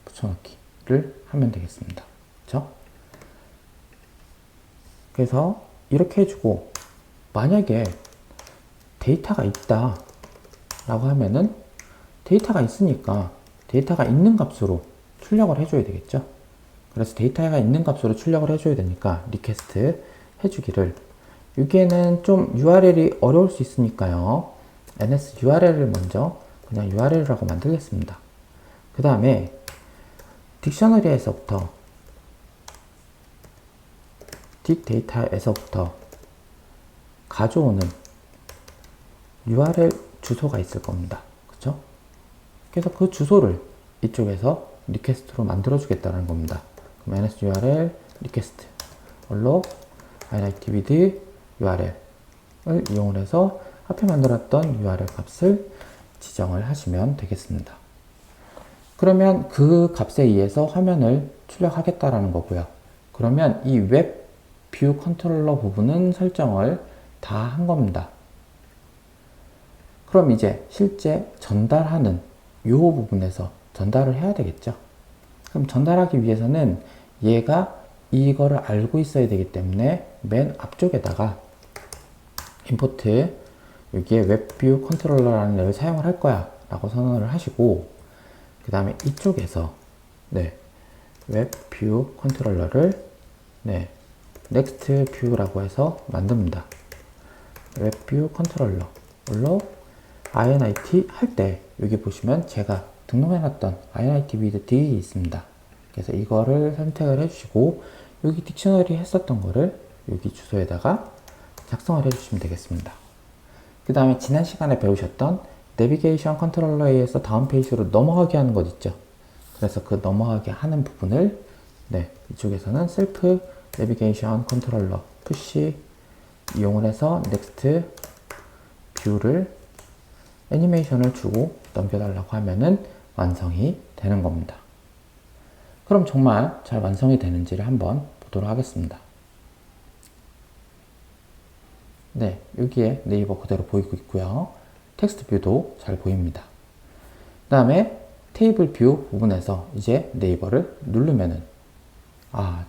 붙여넣기를 하면 되겠습니다. 그렇죠? 그래서 이렇게 해주고, 만약에 데이터가 있다 라고 하면은 데이터가 있으니까 데이터가 있는 값으로 출력을 해줘야 되겠죠. 그래서 데이터가 있는 값으로 출력을 해줘야 되니까 리퀘스트 해주기를, 여기에는 좀 URL이 어려울 수 있으니까요, ns URL을 먼저 그냥 URL이라고 만들겠습니다. 그 다음에 딕셔너리에서부터 딕데이터에서부터 가져오는 URL 주소가 있을 겁니다. 그쵸? 그래서 그 주소를 이쪽에서 리퀘스트로 만들어 주겠다는 겁니다. 그럼 ns-url request 얼록 init with url을 이용을 해서 앞에 만들었던 URL 값을 지정을 하시면 되겠습니다. 그러면 그 값에 의해서 화면을 출력하겠다라는 거고요. 그러면 이 웹 뷰 컨트롤러 부분은 설정을 다 한 겁니다. 그럼 이제 실제 전달하는 이 부분에서 전달을 해야 되겠죠. 그럼 전달하기 위해서는 얘가 이거를 알고 있어야 되기 때문에 맨 앞쪽에다가 import 여기에 웹뷰 컨트롤러라는 걸 사용을 할 거야 라고 선언을 하시고, 그 다음에 이쪽에서 웹뷰 컨트롤러를 next view라고 해서 만듭니다. 웹뷰 컨트롤러 물론 init 할 때 여기 보시면 제가 등록해놨던 init with d이 있습니다. 그래서 이거를 선택을 해주시고 여기 딕셔너리 했었던 거를 여기 주소에다가 작성을 해주시면 되겠습니다. 그 다음에 지난 시간에 배우셨던 내비게이션 컨트롤러에서 다음 페이지로 넘어가게 하는 것 있죠. 그래서 그 넘어가게 하는 부분을 이쪽에서는 셀프 내비게이션 컨트롤러 푸시 이용을 해서 넥스트 뷰를 애니메이션을 주고 넘겨달라고 하면은 완성이 되는 겁니다. 그럼 정말 잘 완성이 되는지를 한번 보도록 하겠습니다. 네, 여기에 네이버 그대로 보이고 있고요. 텍스트 뷰도 잘 보입니다. 그 다음에 테이블 뷰 부분에서 이제 네이버를 누르면은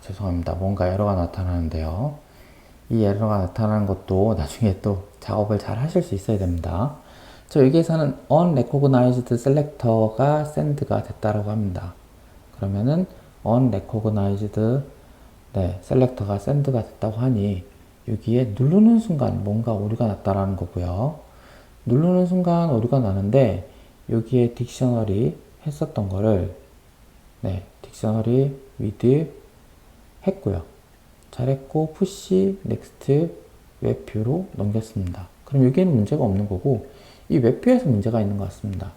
죄송합니다. 뭔가 에러가 나타나는데요. 이 에러가 나타나는 것도 나중에 또 작업을 잘 하실 수 있어야 됩니다. 여기에서는 unrecognized selector가 send가 됐다라고 합니다. 그러면은 unrecognized selector가 send가 됐다고 하니 여기에 누르는 순간 뭔가 오류가 났다라는 거고요. 누르는 순간 오류가 나는데 여기에 딕셔너리 했었던 거를 딕셔너리 with 했고요. 잘했고 푸시 넥스트 웹뷰로 넘겼습니다. 그럼 여기에는 문제가 없는 거고 이 웹뷰에서 문제가 있는 것 같습니다.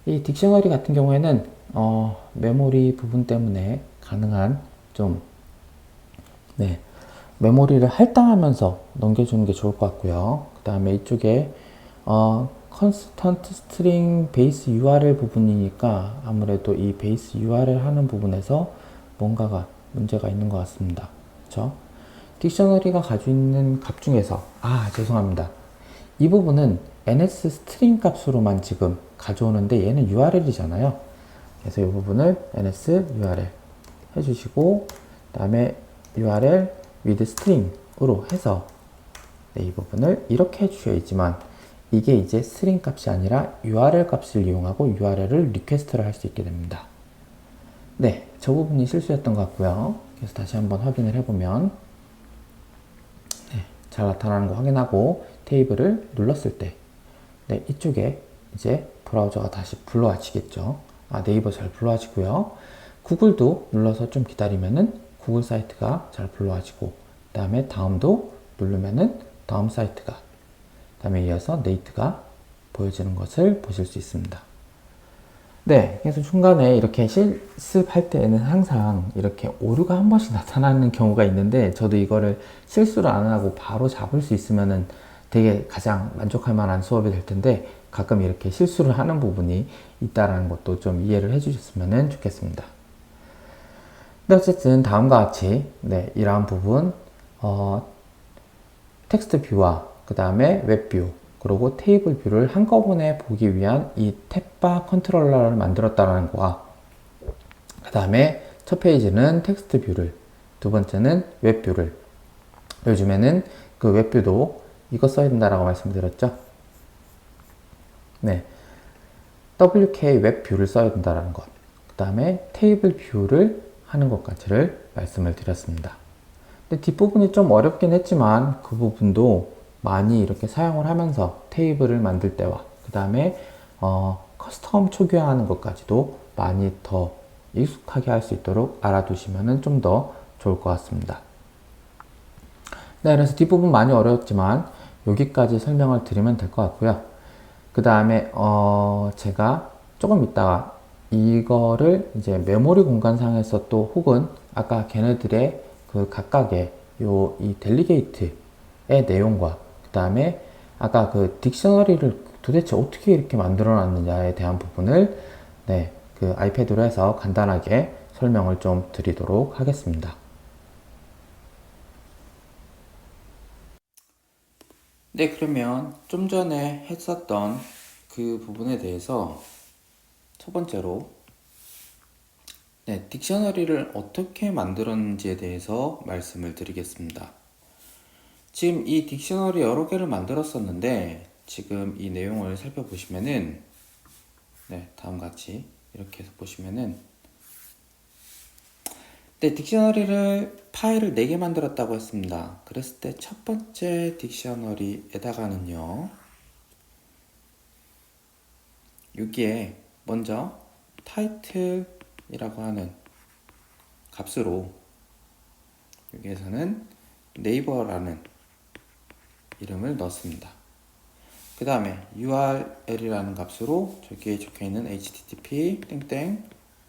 이 딕셔너리 같은 경우에는 메모리 부분 때문에 가능한 좀 메모리를 할당하면서 넘겨주는 게 좋을 것 같고요. 그 다음에 이쪽에 constant string base URL 부분이니까 아무래도 이 base URL 하는 부분에서 뭔가가 문제가 있는 것 같습니다. 그렇죠? 딕셔너리가 가지고 있는 값 중에서 죄송합니다. 이 부분은 ns string 값으로만 지금 가져오는데 얘는 URL이잖아요. 그래서 이 부분을 ns URL 해주시고 그 다음에 URL with string으로 해서 이 부분을 이렇게 해주셔야지만 이게 이제 string 값이 아니라 URL 값을 이용하고 URL을 리퀘스트를 할 수 있게 됩니다. 저 부분이 실수였던 것 같고요. 그래서 다시 한번 확인을 해보면 잘 나타나는 거 확인하고 테이블을 눌렀을 때 이쪽에 이제 브라우저가 다시 불러와지겠죠. 네이버 잘 불러와지고요. 구글도 눌러서 좀 기다리면은 구글 사이트가 잘 불러와지고 그 다음에 다음도 누르면은 다음 사이트가 그 다음에 이어서 네이트가 보여지는 것을 보실 수 있습니다. 그래서 중간에 이렇게 실습할 때에는 항상 이렇게 오류가 한 번씩 나타나는 경우가 있는데 저도 이거를 실수를 안 하고 바로 잡을 수 있으면은 되게 가장 만족할 만한 수업이 될 텐데 가끔 이렇게 실수를 하는 부분이 있다라는 것도 좀 이해를 해주셨으면 좋겠습니다. 어쨌든 다음과 같이 이러한 부분 텍스트 뷰와 그 다음에 웹뷰 그리고 테이블 뷰를 한꺼번에 보기 위한 이 탭바 컨트롤러를 만들었다는 거와 그 다음에 첫 페이지는 텍스트 뷰를 두 번째는 웹뷰를 요즘에는 그 웹뷰도 이거 써야 된다라고 말씀드렸죠. WK 웹뷰를 써야 된다는 것. 그 다음에 테이블 뷰를 하는 것까지를 말씀을 드렸습니다. 근데 뒷부분이 좀 어렵긴 했지만 그 부분도 많이 이렇게 사용을 하면서 테이블을 만들 때와 그 다음에 커스텀 초기화하는 것까지도 많이 더 익숙하게 할 수 있도록 알아두시면 좀 더 좋을 것 같습니다. 그래서 뒷부분 많이 어려웠지만 여기까지 설명을 드리면 될 것 같고요. 그 다음에 제가 조금 이따가 이거를 이제 메모리 공간상에서 또 혹은 아까 걔네들의 그 각각의 이 델리게이트의 내용과 그 다음에 아까 그 딕셔너리를 도대체 어떻게 이렇게 만들어 놨느냐에 대한 부분을 그 아이패드로 해서 간단하게 설명을 좀 드리도록 하겠습니다. 그러면 좀 전에 했었던 그 부분에 대해서 첫 번째로 딕셔너리를 어떻게 만들었는지에 대해서 말씀을 드리겠습니다. 지금 이 딕셔너리 여러 개를 만들었었는데 지금 이 내용을 살펴보시면은 다음과 같이 이렇게 해서 보시면은 딕셔너리를 파일을 4개 만들었다고 했습니다. 그랬을 때 첫 번째 딕셔너리에다가는요 여기에 먼저 타이틀이라고 하는 값으로 여기에서는 네이버라는 이름을 넣습니다. 그 다음에 url이라는 값으로 저기에 적혀있는 http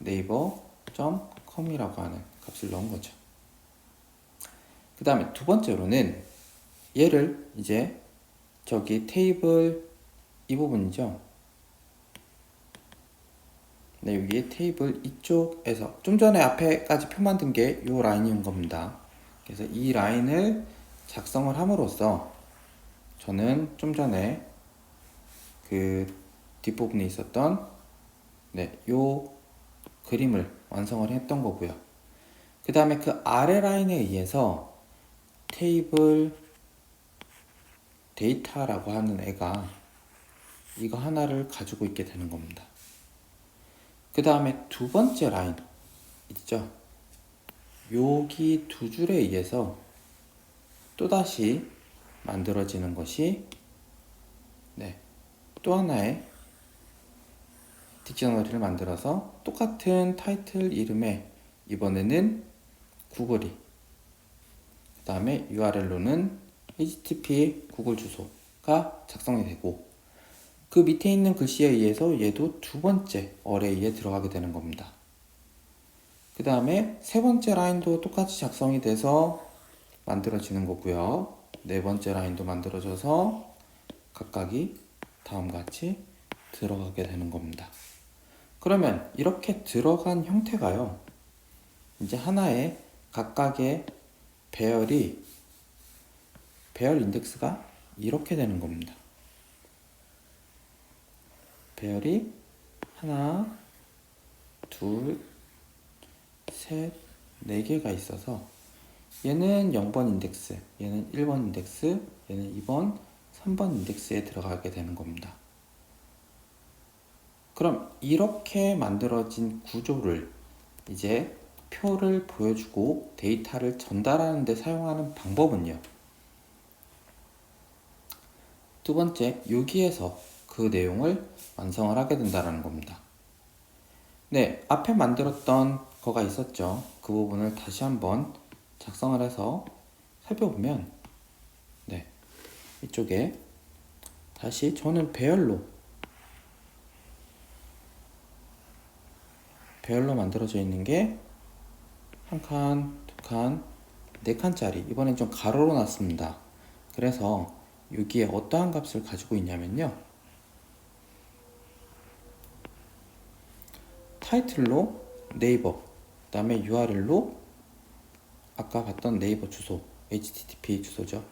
naver.com이라고 하는 값을 넣은 거죠. 그 다음에 두 번째로는 얘를 이제 저기 테이블 이 부분이죠. 네, 여기 테이블 이쪽에서 좀 전에 앞에까지 표 만든 게 이 라인인 겁니다. 그래서 이 라인을 작성을 함으로써 저는 좀 전에 그 뒷부분에 있었던 요 그림을 완성을 했던 거고요. 그 다음에 그 아래 라인에 의해서 테이블 데이터라고 하는 애가 이거 하나를 가지고 있게 되는 겁니다. 그 다음에 두 번째 라인 있죠? 여기 두 줄에 의해서 또다시 만들어지는 것이 또 하나의 딕셔너리를 만들어서 똑같은 타이틀 이름에 이번에는 구글이 그 다음에 URL로는 http 구글 주소가 작성이 되고 그 밑에 있는 글씨에 의해서 얘도 두 번째 어레이에 들어가게 되는 겁니다. 그 다음에 세 번째 라인도 똑같이 작성이 돼서 만들어지는 거고요. 네 번째 라인도 만들어져서 각각이 다음과 같이 들어가게 되는 겁니다. 그러면 이렇게 들어간 형태가요. 이제 하나의 각각의 배열 인덱스가 이렇게 되는 겁니다. 배열이 하나, 둘, 셋, 네 개가 있어서 얘는 0번 인덱스, 얘는 1번 인덱스, 얘는 2번, 3번 인덱스에 들어가게 되는 겁니다. 그럼 이렇게 만들어진 구조를 이제 표를 보여주고 데이터를 전달하는 데 사용하는 방법은요. 두 번째, 여기에서 그 내용을 완성을 하게 된다는 겁니다. 네, 앞에 만들었던 거가 있었죠. 그 부분을 다시 한번 작성을 해서 살펴보면 이쪽에 다시 저는 배열로 만들어져 있는 게 한 칸, 두 칸, 네 칸짜리 이번엔 좀 가로로 놨습니다. 그래서 여기에 어떠한 값을 가지고 있냐면요. 타이틀로 네이버, 그 다음에 URL로 아까 봤던 네이버 주소, http 주소죠.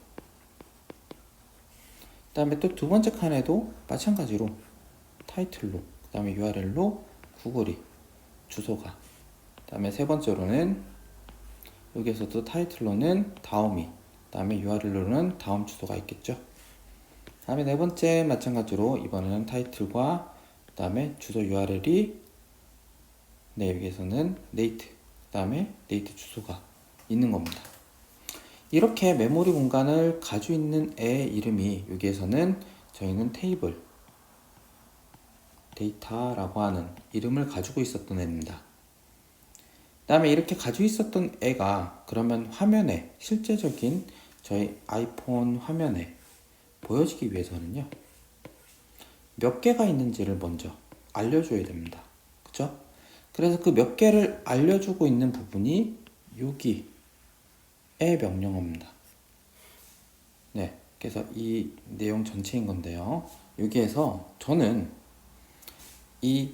그 다음에 또 두 번째 칸에도 마찬가지로 타이틀로, 그 다음에 URL로 구글이 주소가, 그 다음에 세 번째로는 여기에서도 타이틀로는 다음이, 그 다음에 URL로는 다음 주소가 있겠죠. 그 다음에 네 번째 마찬가지로 이번에는 타이틀과 그 다음에 주소 URL이 여기에서는 네이트, 그 다음에 네이트 주소가 있는 겁니다. 이렇게 메모리 공간을 가지고 있는 애 이름이 여기에서는 저희는 테이블 데이터라고 하는 이름을 가지고 있었던 애입니다. 그 다음에 이렇게 가지고 있었던 애가 그러면 화면에 실제적인 저희 아이폰 화면에 보여지기 위해서는요. 몇 개가 있는지를 먼저 알려줘야 됩니다. 그쵸? 그래서 그 몇 개를 알려주고 있는 부분이 여기의 명령어입니다. 그래서 이 내용 전체인 건데요. 여기에서 저는 이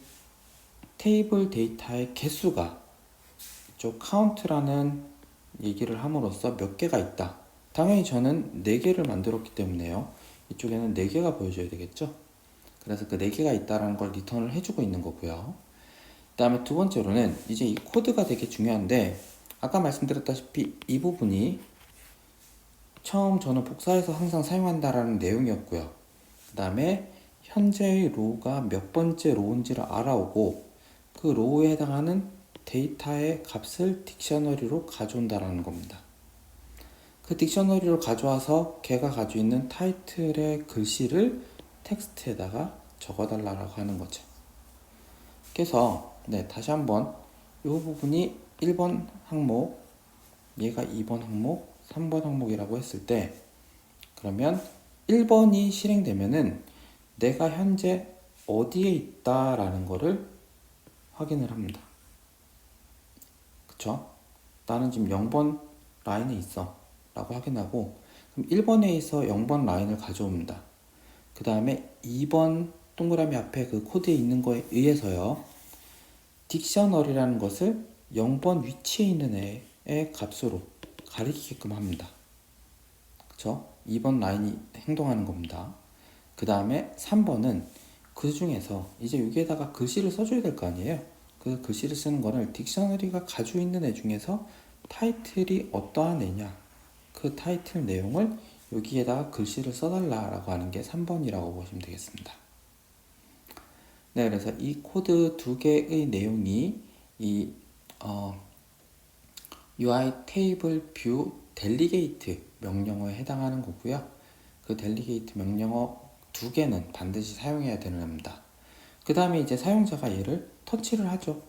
테이블 데이터의 개수가 이쪽 count라는 얘기를 함으로써 몇 개가 있다. 당연히 저는 4개를 만들었기 때문에요. 이쪽에는 4개가 보여줘야 되겠죠. 그래서 그 4개가 있다는 걸 리턴을 해주고 있는 거고요. 그 다음에 두 번째로는 이제 이 코드가 되게 중요한데 아까 말씀드렸다시피 이 부분이 처음 저는 복사해서 항상 사용한다라는 내용이었고요. 그 다음에 현재의 로우가 몇 번째 로우인지를 알아오고 그 로우에 해당하는 데이터의 값을 딕셔너리로 가져온다라는 겁니다. 그 딕셔너리로 가져와서 걔가 가지고 있는 타이틀의 글씨를 텍스트에다가 적어달라고 하는 거죠. 그래서 다시 한번 이 부분이 1번 항목, 얘가 2번 항목, 3번 항목이라고 했을 때 그러면 1번이 실행되면은 내가 현재 어디에 있다라는 거를 확인을 합니다. 그쵸? 나는 지금 0번 라인에 있어 라고 확인하고 그럼 1번에서 0번 라인을 가져옵니다. 그 다음에 2번 동그라미 앞에 그 코드에 있는 거에 의해서요 딕셔너리라는 것을 0번 위치에 있는 애의 값으로 가리키게끔 합니다. 그쵸? 2번 라인이 행동하는 겁니다. 그 다음에 3번은 그 중에서 이제 여기에다가 글씨를 써줘야 될 거 아니에요. 그 글씨를 쓰는 거를 딕셔너리가 가지고 있는 애 중에서 타이틀이 어떠한 애냐 그 타이틀 내용을 여기에다가 글씨를 써달라라고 하는 게 3번이라고 보시면 되겠습니다. 네, 그래서 이 코드 두 개의 내용이 이 UI 테이블 뷰 델리게이트 명령어에 해당하는 거고요. 그 델리게이트 명령어 두 개는 반드시 사용해야 되는 겁니다. 그 다음에 이제 사용자가 얘를 터치를 하죠.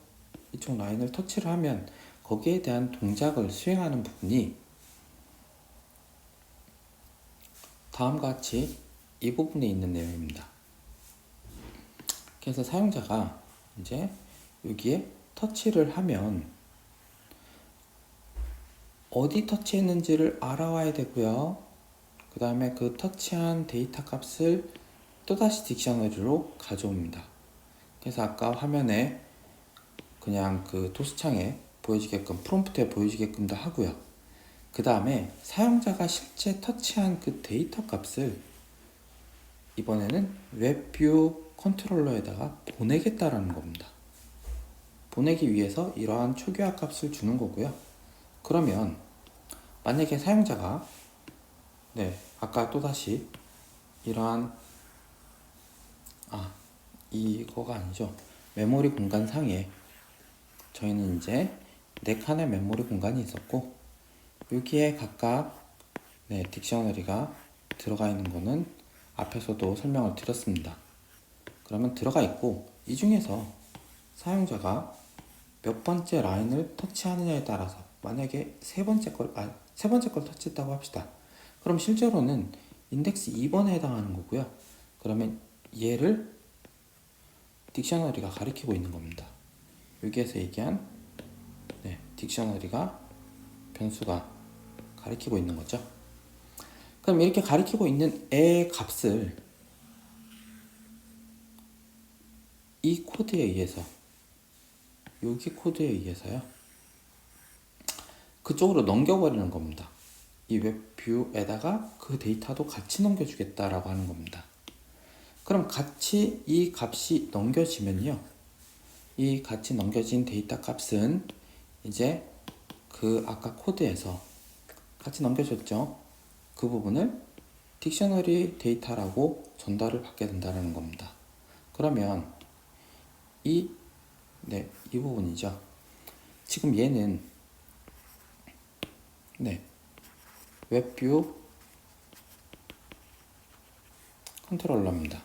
이쪽 라인을 터치를 하면 거기에 대한 동작을 수행하는 부분이 다음과 같이 이 부분에 있는 내용입니다. 그래서 사용자가 이제 여기에 터치를 하면 어디 터치했는지를 알아와야 되고요. 그 다음에 그 터치한 데이터 값을 또다시 딕셔너리로 가져옵니다. 그래서 아까 화면에 그냥 그 토스창에 보여지게끔 프롬프트에 보여지게끔도 하고요. 그 다음에 사용자가 실제 터치한 그 데이터 값을 이번에는 웹뷰 컨트롤러에다가 보내겠다라는 겁니다. 보내기 위해서 이러한 초기화 값을 주는 거고요. 그러면 만약에 사용자가 아까 또다시 이러한 이거가 아니죠. 메모리 공간 상에 저희는 이제 4칸의 메모리 공간이 있었고 여기에 각각 딕셔너리가 들어가 있는 거는 앞에서도 설명을 드렸습니다. 그러면 들어가 있고 이 중에서 사용자가 몇 번째 라인을 터치하느냐에 따라서 만약에 세 번째 걸 터치했다고 합시다. 그럼 실제로는 인덱스 2번에 해당하는 거고요. 그러면 얘를 딕셔너리가 가리키고 있는 겁니다. 여기에서 얘기한 딕셔너리가 변수가 가리키고 있는 거죠. 그럼 이렇게 가리키고 있는 애 값을 이 코드에 의해서 여기 코드에 의해서요 그쪽으로 넘겨버리는 겁니다. 이 웹뷰에다가 그 데이터도 같이 넘겨주겠다라고 하는 겁니다. 그럼 같이 이 값이 넘겨지면요 이 같이 넘겨진 데이터 값은 이제 그 아까 코드에서 같이 넘겨줬죠. 그 부분을 딕셔너리 데이터라고 전달을 받게 된다는 겁니다. 그러면 이 부분이죠. 지금 얘는 웹뷰 컨트롤러입니다.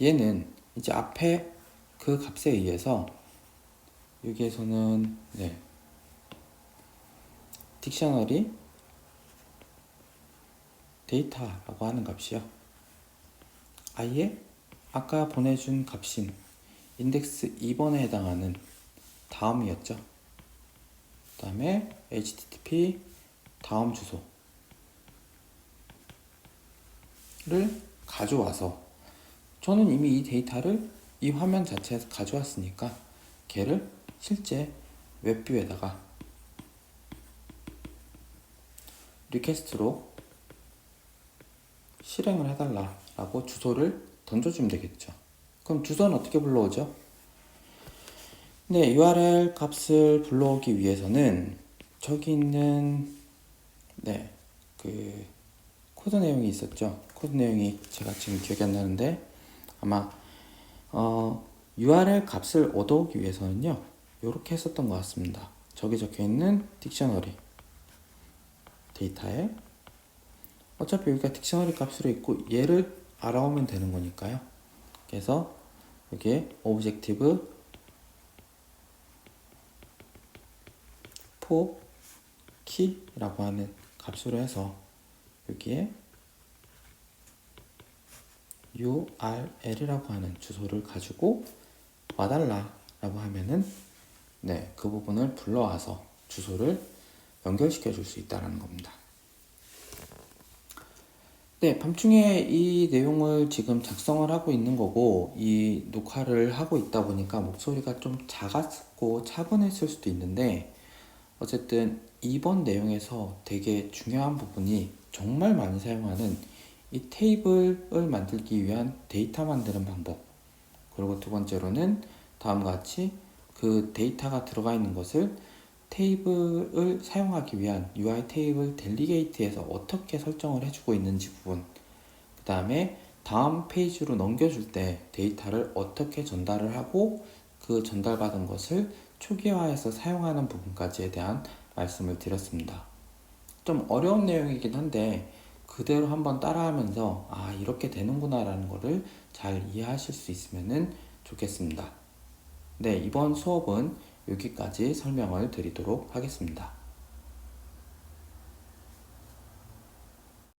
얘는 이제 앞에 그 값에 의해서 여기에서는 딕셔너리 데이터라고 하는 값이요. 아예 아까 보내준 값인 인덱스 2번에 해당하는 다음이었죠. 그 다음에 http 다음 주소를 가져와서 저는 이미 이 데이터를 이 화면 자체에서 가져왔으니까 걔를 실제 웹뷰에다가 리퀘스트로 실행을 해달라고 주소를 던져주면 되겠죠. 그럼 주소는 어떻게 불러오죠? URL 값을 불러오기 위해서는 저기 있는 그 코드 내용이 있었죠. 코드 내용이 제가 지금 기억이 안 나는데 아마 URL 값을 얻어오기 위해서는요 이렇게 했었던 것 같습니다. 저기 적혀있는 딕셔너리 데이터에 어차피 여기가 딕셔너리 값으로 있고 얘를 알아오면 되는 거니까요. 그래서 여기에 오브젝티브 export key라고 하는 값으로 해서 여기에 URL이라고 하는 주소를 가지고 와달라 라고 하면은 그 부분을 불러와서 주소를 연결시켜 줄 수 있다는 겁니다. 밤중에 이 내용을 지금 작성을 하고 있는 거고 이 녹화를 하고 있다 보니까 목소리가 좀 작았고 차분했을 수도 있는데 어쨌든 이번 내용에서 되게 중요한 부분이 정말 많이 사용하는 이 테이블을 만들기 위한 데이터 만드는 방법, 그리고 두 번째로는 다음과 같이 그 데이터가 들어가 있는 것을 테이블을 사용하기 위한 UI 테이블 델리게이트에서 어떻게 설정을 해주고 있는지 부분, 그 다음에 다음 페이지로 넘겨줄 때 데이터를 어떻게 전달을 하고 그 전달받은 것을 초기화해서 사용하는 부분까지에 대한 말씀을 드렸습니다. 좀 어려운 내용이긴 한데 그대로 한번 따라하면서 이렇게 되는구나 라는 거를 잘 이해하실 수 있으면 좋겠습니다. 이번 수업은 여기까지 설명을 드리도록 하겠습니다.